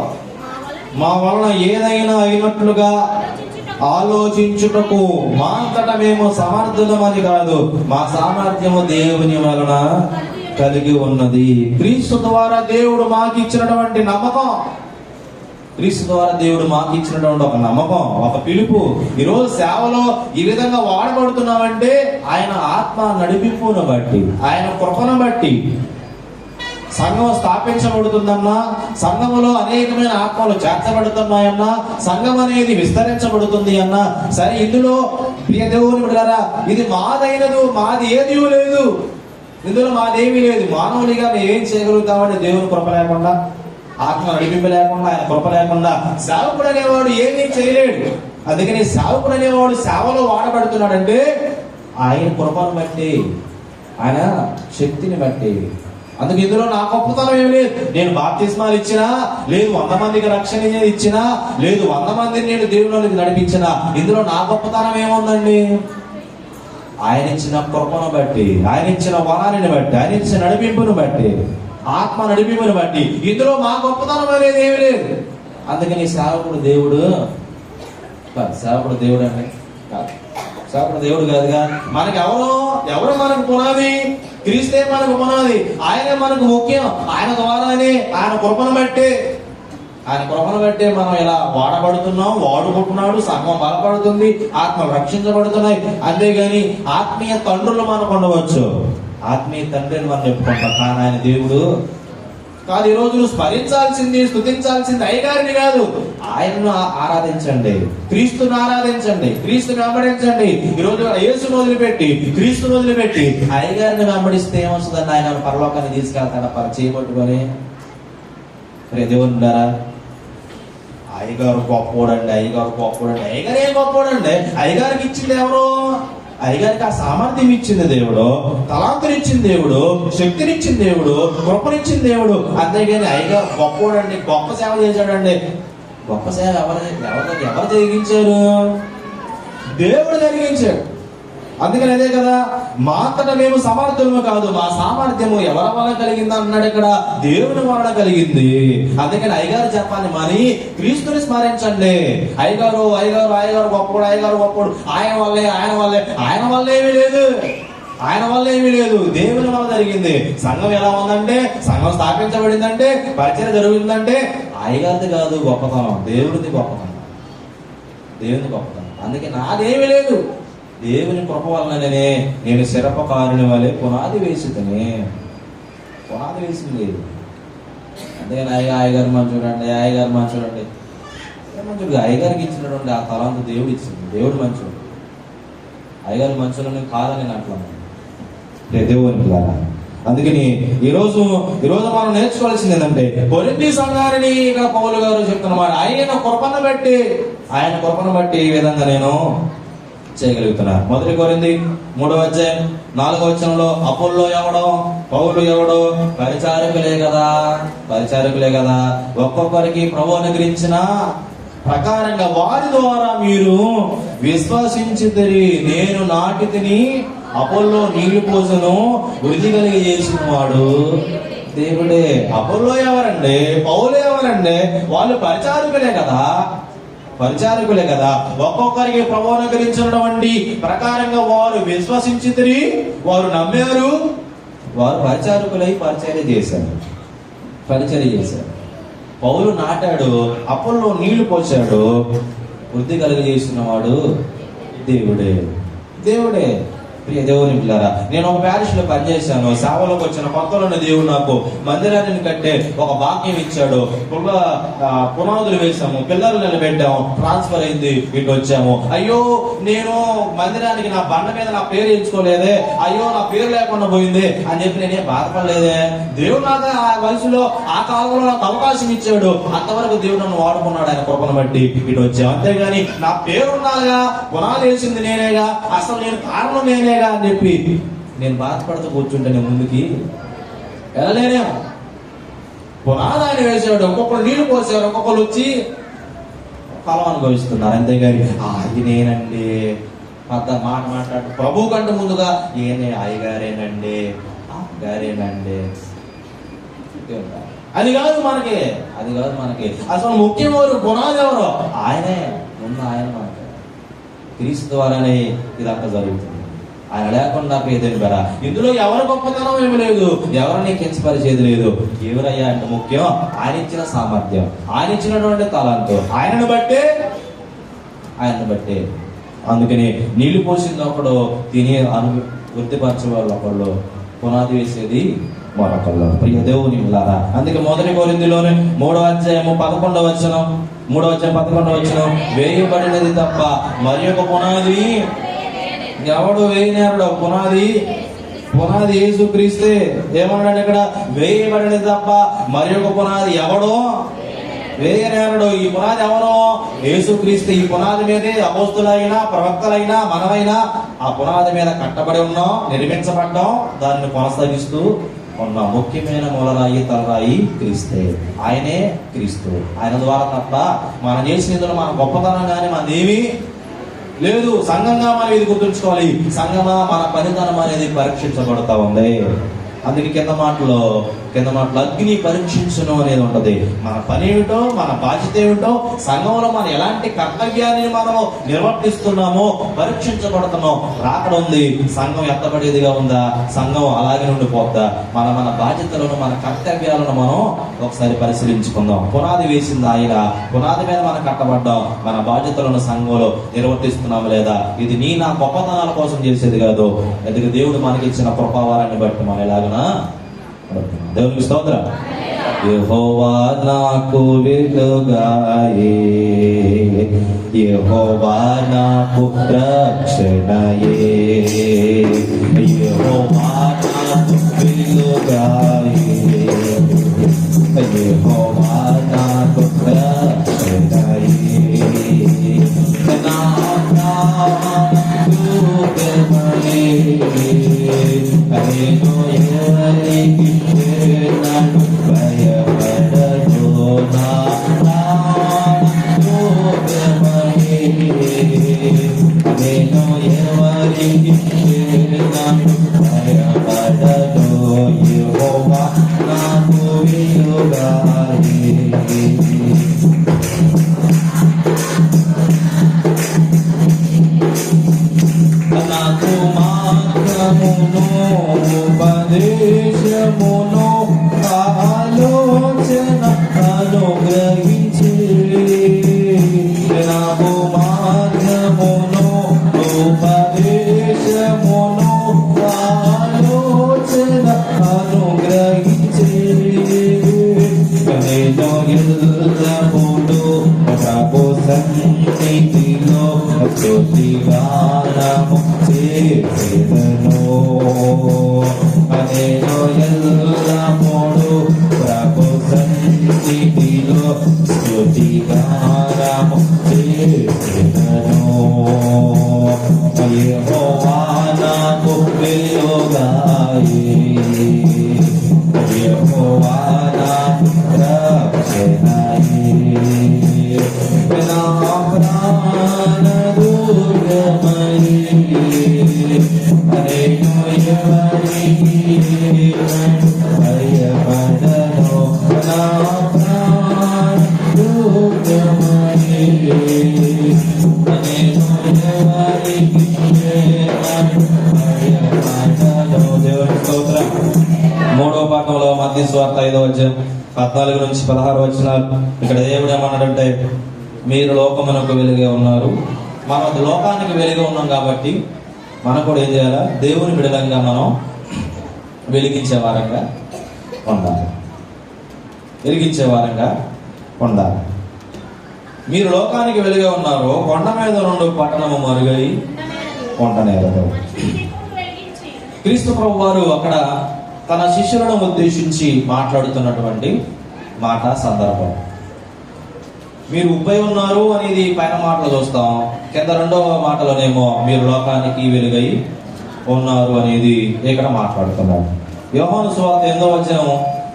మా వలన ఏదైనా అయినట్లుగా ఆలోచించుటకు మా అంతటా మేము సమర్థులమని కాదు, మా సామర్థ్యము దేవుని వలన కలిగి ఉన్నది. క్రీస్తు ద్వారా దేవుడు మాకు ఇచ్చినటువంటి నమ్మకం, క్రీస్తు ద్వారా దేవుడు మాకు ఇచ్చినటువంటి ఒక నమ్మకం, ఒక పిలుపు. ఈరోజు సేవలో ఈ విధంగా వాడబడుతున్నామంటే ఆయన ఆత్మ నడిపింపును బట్టి, ఆయన కృపను బట్టి. సంఘం స్థాపించబడుతుందన్నా, సంఘములో అనేకమైన ఆత్మలు చేర్చబడుతున్నాయన్నా, సంఘం అనేది విస్తరించబడుతుంది అన్నా సరే, ఇందులో ప్రియ దేవుని బిడ్డలారా, ఇది మాదైనదు, మాది ఏదీ లేదు, ఇందులో మాదేమీ లేదు. మానవునిగా మేము ఏం చేయగలుగుతామంటే దేవుని కృప లేకుండా, ఆత్మ నడిపింపు లేకుండా, ఆయన కృప లేకుండా సేవకుడు అనేవాడు ఏమీ చేయలేడు. అందుకని సేవకుడు అనేవాడు సేవలో వాడబడుతున్నాడంటే ఆయన కృపను బట్టి, ఆయన శక్తిని బట్టి. అందుకే ఇందులో నా గొప్పతనం ఏమి లేదు. నేను బాప్తిస్మాలు ఇచ్చినా లేదు, 100 మందికి రక్షణ ఇచ్చినా లేదు, 100 మందిని నేను దేవుళ్ళకి నడిపించినా ఇందులో నా గొప్పతనం ఏముందండి? ఆయన ఇచ్చిన కృపను బట్టి, ఆయన ఇచ్చిన వరాన్ని బట్టి, ఆయన ఇచ్చిన నడిపింపును బట్టి, ఆత్మ నడిపింపును బట్టి ఇందులో మా గొప్పతనం అనేది ఏమి లేదు. అందుకని సేవకుడు దేవుడు అండి కాదు, సేవకుడు దేవుడు కాదుగా. మనకి ఎవరు మనకు పునాది? క్రీస్తే మనకు పునాది, ఆయనే మనకు ముఖ్యం. ఆయన ద్వారానే, ఆయన కృపను బట్టే మనం ఇలా వాడబడుతున్నాం, వాడుకుంటున్నాడు, సంఘం బలపడుతుంది, ఆత్మ రక్షించబడుతున్నాయి. అంతేగాని ఆత్మీయ తండ్రులు మనకు ఉండవచ్చు, ఆత్మీయ తండ్రిని మనం చెప్పుకుంటాం, కానీ ఆయన దేవుడు కాదు. ఈ రోజు స్మరించాల్సింది, స్తుతించాల్సింది అయ్యగారిని కాదు, ఆయనను ఆరాధించండి, క్రీస్తుని ఆరాధించండి, క్రీస్తుని వెంబడించండి. ఈరోజు యేసును వదిలిపెట్టి, క్రీస్తుని వదిలిపెట్టి అయ్యగారిని వెంబడిస్తే ఏమొస్తుందండి? ఆయన పరలోకాన్ని తీసుకెళ్తాడ చేయబట్టుకొని. రే దేవుని ఉన్నారా, అయ్యగారు గొప్పోడండి, అయ్యగారు ఏం గొప్పోడండి? అయ్యగారికి ఇచ్చింది ఎవరు? అయ్యగారికి ఆ సామర్థ్యం ఇచ్చింది దేవుడు, తలాంతులు ఇచ్చింది దేవుడు, శక్తినిచ్చింది దేవుడు, కృపనిచ్చింది దేవుడు. అంతేగాని అయ్యగారు గొప్పోడండి, గొప్ప సేవ చేశాడండి. గొప్ప సేవ ఎవరు జరిగించారు? దేవుడు జరిగించాడు. అందుకని అదే కదా, మా అంతటా మేము సమర్థులము కాదు, మా సామర్థ్యము ఎవరి వల్ల కలిగింది అన్నాడు ఇక్కడ, దేవుని వలన కలిగింది. అందుకని అయ్యగారు చెప్పాలి, మరి క్రీస్తుని స్మరించండి. అయ్యగారు గొప్పడు, ఆయన వల్ల ఏమీ లేదు, దేవుని వల్ల జరిగింది. సంఘం ఎలా ఉందంటే, సంఘం స్థాపించబడిందంటే, పరిచయం జరుగుతుందంటే అయ్యగారిది కాదు గొప్పతనం, దేవుడిది గొప్పతనం. అందుకే నాదేమీ లేదు, దేవుని కృప వలననే నేను శిరపకారుని వలె పునాది వేసింది. అందుకని అయ్యగారు మనం చూడండి, అయ్యగారికి ఇచ్చినటువంటి ఆ తలాంతు దేవుడు ఇచ్చింది. దేవుడు మంచోడు, అయ్యగారు మంచులను కాదని అట్లా దేవుని ద్వారా. అందుకని ఈరోజు మనం నేర్చుకోవాల్సింది ఏంటంటే, కొరింథీ సంఘాన్ని ఇక్కడ పౌలు గారు చెప్తున్నమాట, ఆయన కృపను బట్టి ఈ విధంగా నేను చేయగలుగుతున్నా. 1 కొరింథీ 3:4 అపోల్లో ఎవడో, పౌలు ఎవడో? పరిచారకులే కదా. ఒక్కొక్కరికి ప్రభువు అనుగ్రహించిన ప్రకారంగా వారి ద్వారా మీరు విశ్వసించితిరి. నేను నాటితిని, అపోల్లో నీళ్లు పోసను, వృద్ధి కలిగి చేసిన వాడు దేవుడే. అపోల్లో ఎవరండి? పౌలు ఎవరండి? వాళ్ళు పరిచారకులే కదా. ఒక్కొక్కరికి ప్రభువు అనుగ్రహించినటువంటి ప్రకారంగా వారు విశ్వసించితిరి, వారు నమ్మారు, వారు పరిచారకులై పరిచర్య చేశారు. పౌలు నాటాడు, అపోల్లో నీళ్లు పోసాడు, వృద్ధి కలుగజేసిన వాడు దేవుడే. ప్రియ దేవుని పిల్లరా, నేను ఒక ప్యారిష్ లో పనిచేశాను. సేవలోకి వచ్చిన కొత్తలోనే దేవుడు నాకు మందిరాన్ని కట్టే ఒక భాగ్యం ఇచ్చాడు. పునాదులు వేసాము, పిల్లలు నిలబెట్టాము, ట్రాన్స్ఫర్ అయింది, ఇటు వచ్చాము. అయ్యో నేను మందిరానికి నా బండ మీద నా పేరు ఎంచుకోలేదే, అయ్యో నా పేరు లేకుండా పోయింది అని చెప్పి నేనేం బాధపడలేదే. దేవుడు నాకు ఆ వయసులో ఆ కాలంలో నాకు అవకాశం ఇచ్చాడు, అంతవరకు దేవుడు నన్ను వాడుకున్నాడు ఆయన కృపను బట్టి ఇటు వచ్చాము. అంతేగాని నా పేరు ఉన్నాగా, పునాది వేసింది నేనేగా, అసలు నేను కారణం నేనేగా అని చెప్పి నేను బాధపడుతూ కూర్చుంటే నేను ముందుకి వెళ్ళలేనేమో. పునాది ఆయన వేసాడు, ఒక్కొక్కరు నీళ్లు పోసారు, ఒక్కొక్కరు వచ్చి ఫలం అనుభవిస్తున్నారు. అంతేగాని ఇది నేనండి పెద్ద మాట మాట్లాడు ప్రభు కంటే ముందుగా ఏనే అయ్యగారేనండి, గారేనండి, అది కాదు మనకి, అది కాదు మనకి. అసలు ముఖ్యమైన పునాది ఎవరు? ఆయనే. ముందు ఆయన మాట క్రీస్తు ద్వారానే ఇదంతా జరుగుతుంది. ఆయన లేకుండా పేదని బెర. ఇందులో ఎవరి గొప్పతనం ఏమి లేదు, ఎవరిని కించపరిచేది లేదు. ఎవరయ్యా అంటే ముఖ్యం ఆయన ఇచ్చిన సామర్థ్యం, ఆయన ఇచ్చినటువంటి తలంతో, ఆయనను బట్టే. అందుకని నీళ్లు పోసింది ఒకడు, తిని వృద్ధిపరచే వాళ్ళు ఒకళ్ళు, పునాది వేసేది మరొకళ్ళు. ప్రియ దేవుని పిల్లారా, అందుకే 1 కొరింథీలోనే 3వ అధ్యాయము 11వ వచనం, 3వ అధ్యాయం 11వ వచనం, వేయబడినది తప్ప మరి ఒక పునాది ఎవడు వేయనేరడు. పునాది యేసుక్రీస్తే. ఏమన్నాడు ఇక్కడ? వేయబడినది తప్ప మరి ఒక పునాది ఎవడో వేయనేరడు. ఈ పునాది ఎవరో? యేసుక్రీస్తు. ఈ పునాది మీదే అపోస్తులైనా ప్రవక్తలైనా మనమైనా ఆ పునాది మీద కట్టబడి ఉన్నాం, నిర్మించబడ్డాం, దాన్ని కొనసాగిస్తూ ఉన్నాం. ముఖ్యమైన మూలరాయి తలరాయి క్రీస్తే. ఆయనే క్రీస్తు. ఆయన ద్వారా తప్ప మనం చేసిన మన గొప్పతనం కానీ మనదేమీ లేదు. సంఘంగా మనం ఇది గుర్తుంచుకోవాలి. సంఘమా మన పనితనం అనేది పరీక్షించబడతా ఉంది. అందుకే కింద మాటలో అగ్ని పరీక్షించడం అనేది ఉంటది. మన పని ఏమిటో, మన బాధ్యత ఏమిటో, సంఘంలో మనం ఎలాంటి కర్తవ్యాన్ని మనము నిర్వర్తిస్తున్నామో పరీక్షించబడుతున్నాం. రాకడ ఉంది, సంఘం ఎత్తబడేదిగా ఉందా, సంఘం అలాగే ఉండిపోద్దా? మన బాధ్యతలను, మన కర్తవ్యాలను మనం ఒకసారి పరిశీలించుకుందాం. పునాది వేసింది ఆయన, పునాది మీద మనం కట్టబడ్డాం. మన బాధ్యతలను సంఘంలో నిర్వర్తిస్తున్నాము లేదా? ఇది నా గొప్పతనాల కోసం చేసేది కాదు, ఎందుకు దేవుడు మనకి ఇచ్చిన కృపావారాన్ని బట్టి మనం ఎలాగనా. దేవునికి స్తోత్రం. యెహోవా నాకు వెలుగాయే, యెహోవా నాకు రక్షణయే, యెహోవా నాకు వెలుగాయే, యెహోవా నాకు రక్షణయే. నా ప్రాణము గమనే అరేనో ఎవరికి నన్ను భయపడదు. నా ప్రాణము గమనే అరేనో ఎవరికి నన్ను భయపడదు. యెహోవా నాకు వెలుగాయే. నాకు మార్గమును ఉపదేశమును ఆలోచన అనుగ్రహించి, నాకు మార్గమును ఉపదేశమును ఆలోచన అనుగ్రహించి, నేను ఎల్లప్పుడూ ప్రభు సన్నిధిలో స్తుతిగానము చేసెదను. నేను ఎల్లప్పుడూ ప్రభు సన్నిధిలో స్తుతిగానము చేసెదను. యెహోవా నాకు వెలుగాయే, యెహోవా నాకు రక్షణయే. నా ప్రాణదుర్గమయే అరేనో ఎవరికి భయపడను. నా ప్రాణదుర్గమయే అరేనో ఎవరికి భయపడను. దేవుని స్తోత్రం. 3వ పాఠంలో మత్తయి సువార్త 5వ అధ్యాయం 14 నుంచి 16 వచనాలు. ఇక్కడ దేవుడు ఏమన్నాడంటే, మీరు లోకమునకు వెలుగే ఉన్నారు. మనం లోకానికి వెలుగే ఉన్నాం కాబట్టి మనం కూడా ఏం చేయాలా? దేవుని బిడలంగా మనం వెలిగించే వారంగా ఉండాలి. వెలిగించే వారంగా ఉండాలి. మీరు లోకానికి వెలుగే ఉన్నారు. కొండ మీద నుండి పట్టణము మరుగై కొండనేరదు. క్రీస్తు ప్రభు వారు అక్కడ తన శిష్యులను ఉద్దేశించి మాట్లాడుతున్నటువంటి మాట సందర్భం. మీరు ఉప్పై ఉన్నారు అనేది పైన మాటలు చూస్తాం. కింద రెండవ మాటలోనేమో మీరు లోకానికి వెలుగై ఉన్నారు అనేది ఇక్కడ మాట్లాడుతున్నారు. యోహాను సువార్త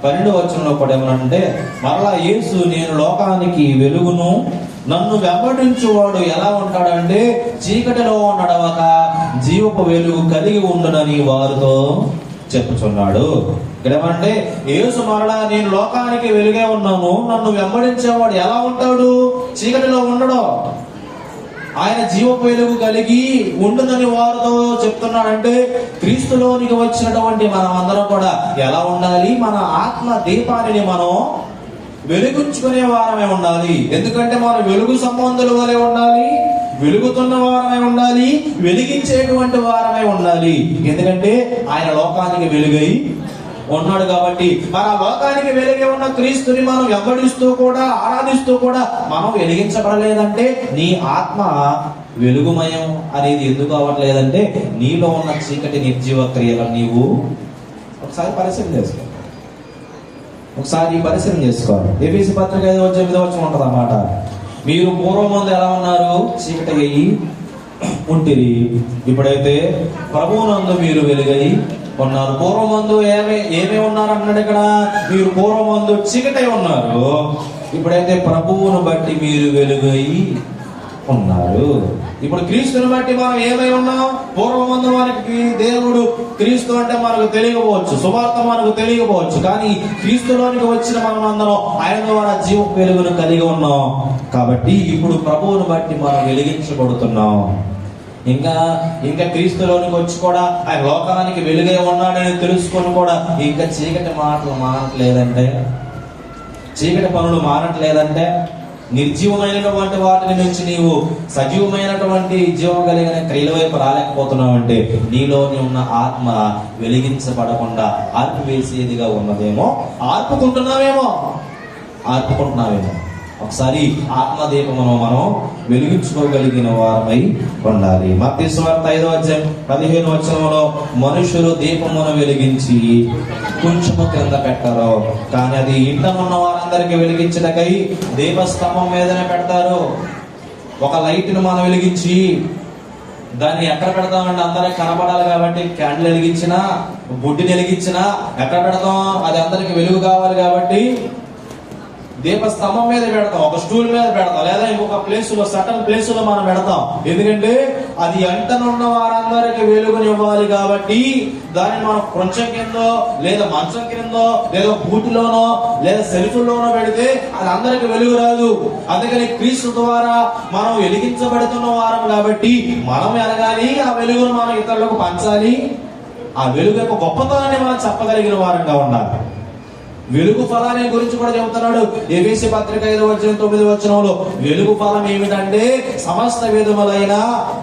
8:12 కూడా ఏమనంటే, మరలా యేసు నేను లోకానికి వెలుగును, నన్ను వెంబడించువాడు ఎలా ఉంటాడంటే చీకటిలో నడవక జీవపు వెలుగు కలిగి ఉండునని వారితో చెప్పుచున్నాడు. ఇక్కడ ఏమంటే యేసు మరలా నేను లోకానికి వెలుగే ఉన్నాను, నన్ను వెంబడించేవాడు ఎలా ఉంటాడు? చీకటిలో ఉండడు, ఆయన జీవపు వెలుగు కలిగి ఉండునని వారితో చెప్తున్నాడంటే క్రీస్తులోనికి వచ్చినటువంటి మనం అందరం కూడా ఎలా ఉండాలి? మన ఆత్మ దీపాన్ని మనం వెలిగించుకునే వారమే ఉండాలి. ఎందుకంటే మనం వెలుగు సంబంధుల వలె ఉండాలి, వెలుగుతున్న వారమే ఉండాలి, వెలిగించేటువంటి వారమే ఉండాలి. ఎందుకంటే ఆయన లోకానికి వెలుగై ఉన్నాడు కాబట్టి మన లోకానికి వెలుగే ఉన్న క్రీస్తుని మనం వెంబడిస్తూ కూడా ఆరాధిస్తూ కూడా మనం వెలిగించబడలేదంటే నీ ఆత్మ వెలుగుమయం అనేది ఎందుకు అవ్వట్లేదంటే నీలో ఉన్న చీకటి నిర్జీవ క్రియలను నీవు ఒకసారి పరిశీలన చేసుకో. ఎఫెసీ పత్రిక 5:8 ఉంటది అన్నమాట. మీరు పూర్వమందు ఎలా ఉన్నారు? చీకటి అయ్యి ఉంటిరి, ఇప్పుడైతే ప్రభువునందు మీరు వెలుగై ఉన్నారు. పూర్వమందు ఏమే ఉన్నారు అన్నాడు ఇక్కడ. మీరు పూర్వమందు చీకటై ఉన్నారు, ఇప్పుడైతే ప్రభువును బట్టి మీరు వెలుగై ఉన్నారు. ఇప్పుడు క్రీస్తుని బట్టి మనం ఏమై ఉన్నాం? పూర్వమందు మనకి దేవుడు క్రీస్తు అంటే మనకు తెలియకపోవచ్చు, సువార్త మనకు తెలియకపోవచ్చు, కానీ క్రీస్తులోనికి వచ్చిన మనం అందరం ఆయన ద్వారా జీవ వెలుగును కలిగి ఉన్నాం. కాబట్టి ఇప్పుడు ప్రభువును బట్టి మనం వెలిగించబడుతున్నాం. ఇంకా క్రీస్తులోనికి వచ్చి కూడా ఆయన లోకానికి వెలుగే ఉన్నాడని తెలుసుకొని కూడా ఇంకా చీకటి మాటలు మానట్లేదంటే, చీకటి పనులు మానట్లేదంటే, నిర్జీవమైనటువంటి వాటిని నుంచి నీవు సజీవమైనటువంటి జీవం కలిగిన క్రియల వైపు రాలేకపోతున్నావంటే నీలోని ఉన్న ఆత్మ వెలిగించబడకుండా ఆర్పివేసేదిగా ఉన్నదేమో, ఆర్పుకుంటున్నావేమో. ఒకసారి ఆత్మదీపమును మనం వెలిగించుకోగలిగిన వారమై ఉండాలి. మత్తయి సువార్త 5:15 మనుషులు దీపమును వెలిగించి కొంచెము క్రింద పెట్టరు, కానీ అది ఇంటనున్న వారందరికి వెలిగించటకై దీపస్తంభం మీదనే పెడతారు. ఒక లైట్ను మనం వెలిగించి దాన్ని ఎక్కడ పెడతామంటే అందరికి కనబడాలి కాబట్టి క్యాండిల్ వెలిగించినా బుడ్డిని వెలిగించినా ఎక్కడ పెడతాం? అది అందరికి వెలుగు కావాలి కాబట్టి దీపస్తంభం మీద పెడతాం, ఒక స్టూల్ మీద పెడతాం, లేదా ఇంకొక ప్లేసులో సటన్ ప్లేసులో మనం పెడతాం. ఎందుకంటే అది ఎంటనున్న వారందరికి వెలుగునివ్వాలి కాబట్టి దాన్ని మనం కొంచెం కిందో లేదా మంచం కిందో లేదా బూటిలోనో లేదా సెల్ఫ్లోనో పెడితే అది అందరికి వెలుగు రాదు. అందుకని క్రీస్తు ద్వారా మనం వెలిగించబడుతున్న వారం కాబట్టి మనం ఎలగాలి, ఆ వెలుగును మనం ఇతరులకు పంచాలి, ఆ వెలుగు యొక్క గొప్పతనాన్ని మనం చెప్పగలిగిన వారంగా ఉండాలి. వెలుగు ఫలాన్ని గురించి కూడా చెబుతున్నాడు. ఎఫెసీ పత్రిక 5:9 వెలుగు ఫలం ఏమిటంటే సమస్త విధములైన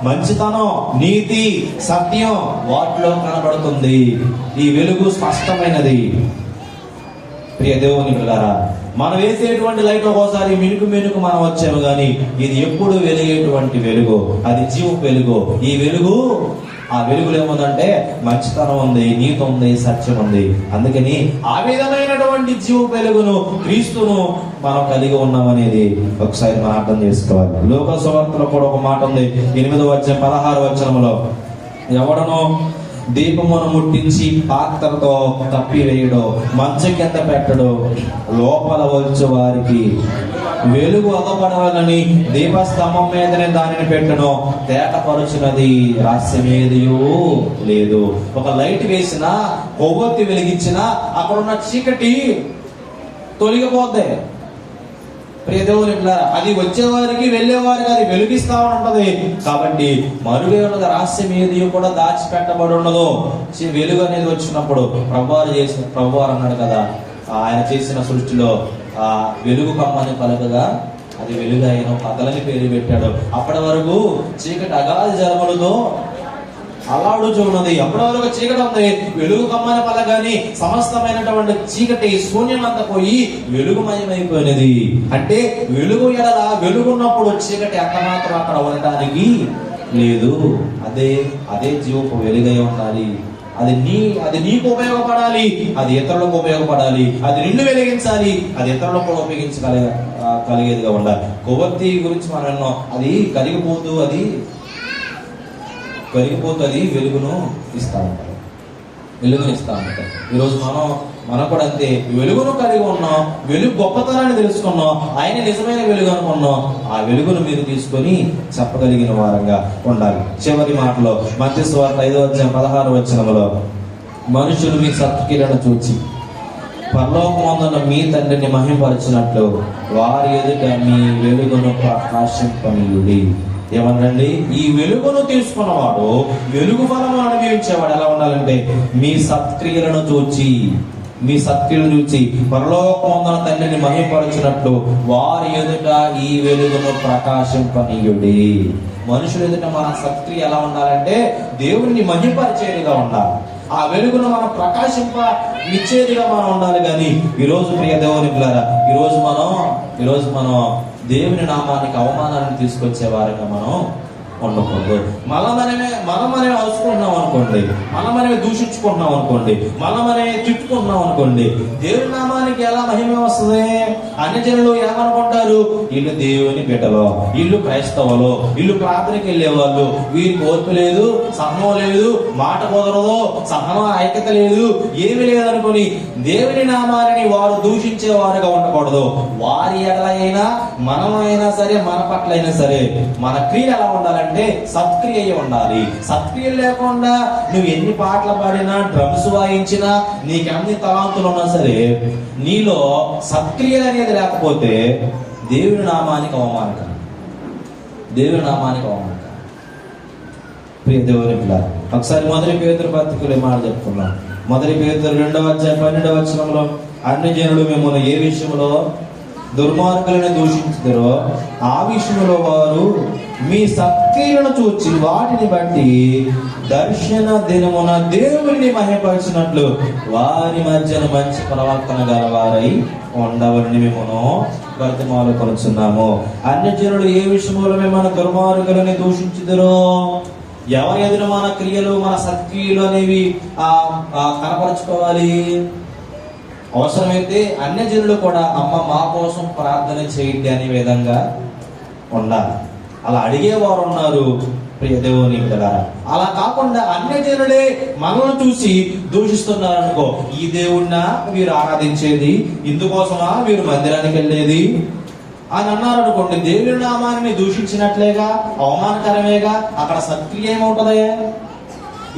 మంచితనం, నీతి, సత్యం వాటిలో కనబడుతుంది. ఈ వెలుగు స్పష్టమైనది. ప్రియ దేవుని పిల్లలారా, మనం వేసేటువంటి లైట్ ఒక్కోసారి మినుకు మనం వచ్చాము, కానీ ఇది ఎప్పుడు వెలిగేటువంటి వెలుగు, అది జీవ వెలుగు. ఈ వెలుగు, ఆ వెలుగులో ఏముందంటే మంచితనం ఉంది, నీతి ఉంది, సత్యం ఉంది. అందుకని ఆ విధమైనటువంటి జీవ వెలుగును క్రీస్తును మనం కలిగి ఉన్నామనేది ఒకసారి మనం అర్థం చేసుకోవాలి. లోక సువార్తలో కూడా ఒక మాట ఉంది, 8:16 ఎవడనో దీపమును ముట్టించి పాత్రతో కప్పివేయడు, మంచం కింద పెట్టడు, లోపల వచ్చే వారికి వెలుగు అగపడవాలని దీపస్తంభం మీదనే దానిని పెట్టను, తేటపరుచున్నది రహస్యమేదియూ లేదు. ఒక లైట్ వేసినా కొవ్వొత్తి వెలిగించినా అక్కడున్న చీకటి తొలగిపోద్ది. ప్రియ దేవుని పిల్లలారా, అది వచ్చేవారికి వెళ్ళేవారికి అది వెలిగిస్తా ఉంటది. కాబట్టి మరుగే ఉన్నది రహస్యం ఏది కూడా దాచిపెట్టబడి ఉండదు. వెలుగు అనేది వచ్చినప్పుడు ప్రభువారు అన్నాడు కదా, ఆయన చేసిన సృష్టిలో ఆ వెలుగు కమ్మని పలకగా అది వెలుగు అయిన పగలని పేరు పెట్టాడు. అప్పటి వరకు చీకటి అగాధ జలములతో అలాడుచున్నది. అప్పటి వరకు చీకటి ఉంది, వెలుగు కమ్మని పల గాని సమస్తమైనటువంటి చీకటి శూన్యమంతా పోయి వెలుగుమయమైపోయినది. అంటే వెలుగు ఎడల వెలుగున్నప్పుడు చీకటి అంత మాత్రం అక్కడ ఉండటానికి లేదు. అదే జీవపు వెలుగై ఉండాలి. అది నీకు ఉపయోగపడాలి, అది ఇతరులకు ఉపయోగపడాలి, అది నిన్ను వెలిగించాలి, అది ఇతరులకు కూడా ఉపయోగించగలిగేదిగా ఉండాలి. కొవ్వొత్తి గురించి మనం విన్నాం, అది కరిగిపోతూ అది వెలుగును ఇస్తా ఉంటారు. ఈరోజు మనం కూడా అంతే, వెలుగును కలిగి ఉన్నాం, వెలుగు గొప్పతనాన్ని తెలుసుకున్నాం, ఆయన నిజమైన వెలుగు అనుకున్నాం. ఆ వెలుగును మీరు తీసుకొని చెప్పగలిగిన వారంగా ఉండాలి. చివరి మాటలో మత్తయి సువార్త 5:16 మనుషులు మీ సత్క్రియలను చూచి పరలోకమందున్న మీ తండ్రిని మహిమపరచినట్లు వారి ఎదుట మీ వెలుగును ప్రకాశింపనీయుడి. ఏమనండి, ఈ వెలుగును తీసుకున్నవాడు వెలుగు ఫలము అనుభవించేవాడు ఎలా ఉండాలంటే మీ సత్క్రియలను చూచి పరలోకమందున తండ్రిని మహిమపరచినట్లు వారి ఎదుట ఈ వెలుగును ప్రకాశింపనీయుడి. మనుషుల ఎదుట మన సత్క్రియ ఎలా ఉండాలంటే దేవుణ్ణి మహిమపరిచేదిగా ఉండాలి. ఆ వెలుగును మనం ప్రకాశింప ఇచ్చేదిగా మనం ఉండాలి. కానీ ఈరోజు ప్రియ దేవుని పిల్లరా, ఈరోజు మనం దేవుని నామానికి అవమానాన్ని తీసుకొచ్చే వారిగా మనం ఉండకూడదు. మనమనే అవసుకుంటున్నాం అనుకోండి, మనమనే దూషించుకుంటున్నాం అనుకోండి, మనమనే తిట్టుకుంటున్నాం అనుకోండి, దేవుని నామానికి ఎలా మహిమ వస్తుంది? అన్ని జనులు ఏమనుకుంటారు? వీళ్ళు దేవుని బిడ్డలో, వీళ్ళు క్రైస్తవులు, వీళ్ళు ప్రార్థనకి వెళ్ళేవాళ్ళు, వీరికి ఓర్పు లేదు, సహనం లేదు, మాట కుదరదు, సహనం ఐక్యత లేదు, ఏమి లేదనుకుని దేవుని నామాన్ని వారు దూషించే వారుగా ఉండకూడదు. వారి ఎడలైనా మనమైనా సరే, మన పట్ల అయినా సరే మన క్రియ ఎలా ఉండాలంటే సత్క్రియ ఉండాలి. సత్క్రియ లేకుండా నువ్వు ఎన్ని పాటలు పాడినా, డ్రమ్స్ వాయించినా, నీకెన్ని తలాంతులు ఉన్నా సరే, నీలో సత్క్రియ అనేది లేకపోతే దేవుని నామానికి అవమానకరం. ప్రియ దేవుని పిల్లలు, ఒకసారి మొదటి పేతురు పత్రికలో మాట చెప్పుకున్నాం. మొదటి పేతురు 2:12 అన్ని జనులు మిమ్మల్ని ఏ విషయంలో దుర్మార్గులను దూషించుతారో ఆ విషయంలో వారు మీ సత్క్రియలను చూచి వాటిని బట్టి దర్శన దినమున దేవుని మహిమపరిచినట్లు వారి మధ్యన మంచి ప్రవర్తన గలవారై ఉండవలని మిమ్మల్ని బ్రతిమాలు కొలుచున్నాము. అన్య జనులు ఏ విషయంలో మిమ్మల్ని దుర్మార్గులని దూషించుదురో, ఎవరి ఎదుట మన క్రియలు, మన సత్క్రియలు అనేవి కనపరుచుకోవాలి. అవసరమైతే అన్య జనులు కూడా అమ్మ మా కోసం ప్రార్థన చేయండి అనే విధంగా ఉండాలి. అలా అడిగేవారు ఉన్నారు ప్రియ దేవుని బిడ్డలారా. అలా కాకుండా అన్య జనులే మనల్ని చూసి దూషిస్తున్నారనుకో, ఈ దేవుణ్ణా వీరు ఆరాధించేది, ఇందుకోసమా వీరు మందిరానికి వెళ్ళేది అని అన్నారనుకోండి, దేవుని నామాన్ని దూషించినట్లేగా, అవమానకరమేగా. అక్కడ సత్క్రియ ఏముంటది?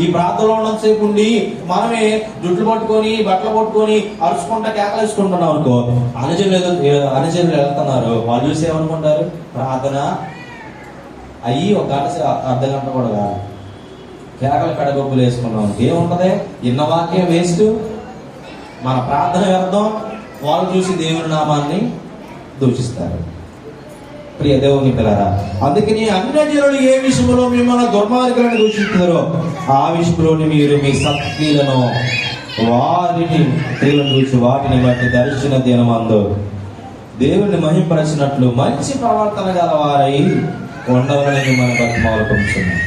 ఈ ప్రార్థనలో ఉన్నంతసేపు ఉండి మనమే జుట్లు పట్టుకొని, బట్టలు పట్టుకొని, అరుచుకుంటా కేకలేసుకుంటున్నాం అనుకో, అనుజనులు వెళ్తున్నారు, వాళ్ళు చూసి ఏమనుకుంటారు? ప్రార్థన అయ్యి ఒక అర్ధ గంట కూడా కాదు, కేకలు కడగొప్పులు వేసుకున్నాం. ఏముంటది? ఇన్న వాక్యం వేస్ట్, మన ప్రార్థన వ్యర్థం. వాళ్ళు చూసి దేవుని నామాన్ని దూషిస్తారు. ప్రియ దేవుని పిల్లరా, అందుకని అన్య జనులు ఏ విషయంలో మిమ్మల్ని దుర్మార్గులను దూషిస్తారో ఆ విషయంలోని మీరు మీ సత్క్రియలను వాటిని బట్టి దర్శన దినమందు దేవుని మహిమపరచినట్లు మంచి ప్రవర్తన గల వారై ఉండవాలని మిమ్మల్ని బతిమాలు పొందుతున్నాం.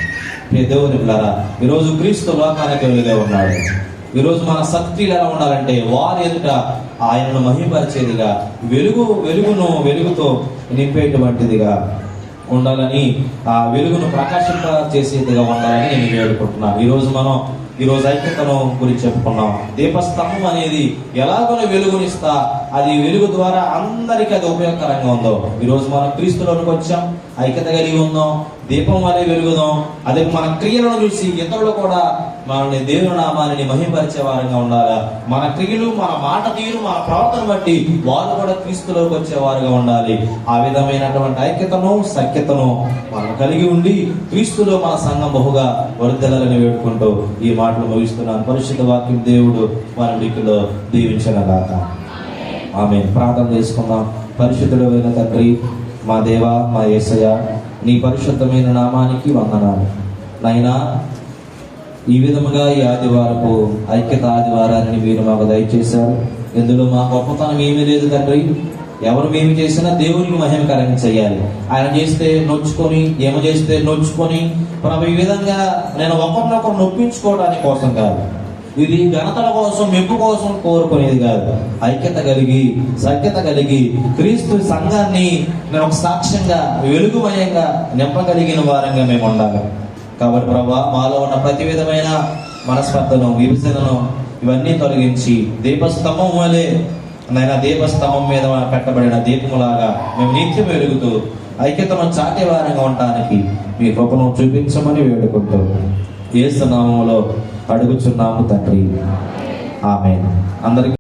ప్రియ దేవుని పిల్లరా, ఈరోజు క్రీస్తు లోకానికి వెలుగుగా ఉన్నాడు. ఈరోజు మన సత్క్రియలు ఎలా ఉండాలంటే వారి ఎదుట ఆయనను మహిమపరిచేదిగా, వెలుగుతో నింపేటువంటిదిగా ఉండాలని, ఆ వెలుగును ప్రకాశింప చేసేదిగా ఉండాలని నేను వేడుకుంటున్నాను. ఈరోజు ఐక్యతను గురించి చెప్పుకున్నాం. దీపస్తంభం అనేది ఎలాగో వెలుగునిస్తా, అది వెలుగు ద్వారా అందరికీ అది ఉపయోగకరంగా ఉందో, ఈరోజు మనం క్రీస్తులోనికి వచ్చాం, ఐక్యత కలిగి ఉందాం, దీపం వలె వెలుగుదాం. అదే మన క్రియలను చూసి ఇతరులు కూడా మనల్ని దేవుని నామాన్ని మహిమపరిచే వారంగా ఉండాలా. మన క్రియలు, మన మాట తీరు, మన ప్రవర్తన బట్టి వారు కూడా క్రీస్తులోకి వచ్చేవారుగా ఉండాలి. ఆ విధమైనటువంటి ఐక్యతను, సఖ్యతను మనం కలిగి ఉండి క్రీస్తులో మన సంఘం బహుగా వర్ధిల్లాలని వేడుకుంటూ ఈ మాటలు ముగిస్తున్నాను. పరిశుద్ధ వాక్యం దేవుడు మన విడికిలో దీవించనగాక. ఆమేన్. ప్రార్థన చేసుకుందాం. పరిశుద్ధుడైన తండ్రి, మా దేవా, మా యేసయ్య, నీ పరిశుద్ధమైన నామానికి వందనాలు. నైనా ఈ విధముగా ఈ ఆదివారపు ఐక్యత ఆదివారాన్ని మీరు మాకు దయచేశారు. ఇందులో మా గొప్పతనం ఏమీ లేదు తండ్రి. ఎవరు మేము చేసినా దేవునికి మహిమకరంగా చేయాలి. ఆయన చేస్తే నొచ్చుకొని, ఏమో చేస్తే నొచ్చుకొని ప్రభు ఈ విధంగా నేను ఒకరినొకరు నొప్పించుకోవడానికి కోసం కాదు, ఇది ఘనతల కోసం, మెప్పు కోసం కోరుకునేది కాదు. ఐక్యత కలిగి, సఖ్యత కలిగి క్రీస్తు సంఘాన్ని నేను ఒక సాక్ష్యంగా, వెలుగుమయంగా నింపగలిగిన వారంగా మేము ఉండాలి. కాబట్టి ప్రభా, మాలో ఉన్న ప్రతి విధమైన మనస్పర్ధను, విభజనను ఇవన్నీ తొలగించి దీపస్తంభం వలె నైనా దీపస్తంభం మీద పెట్టబడిన దీపములాగా మేము నిత్యం వెలుగుతూ ఐక్యతను చాటే వారంగా ఉండటానికి మీ కృపను చూపించమని వేడుకుంటూ యేసు నామములో అడుగుచున్నాము తండ్రి. ఆమేన్. అందరికీ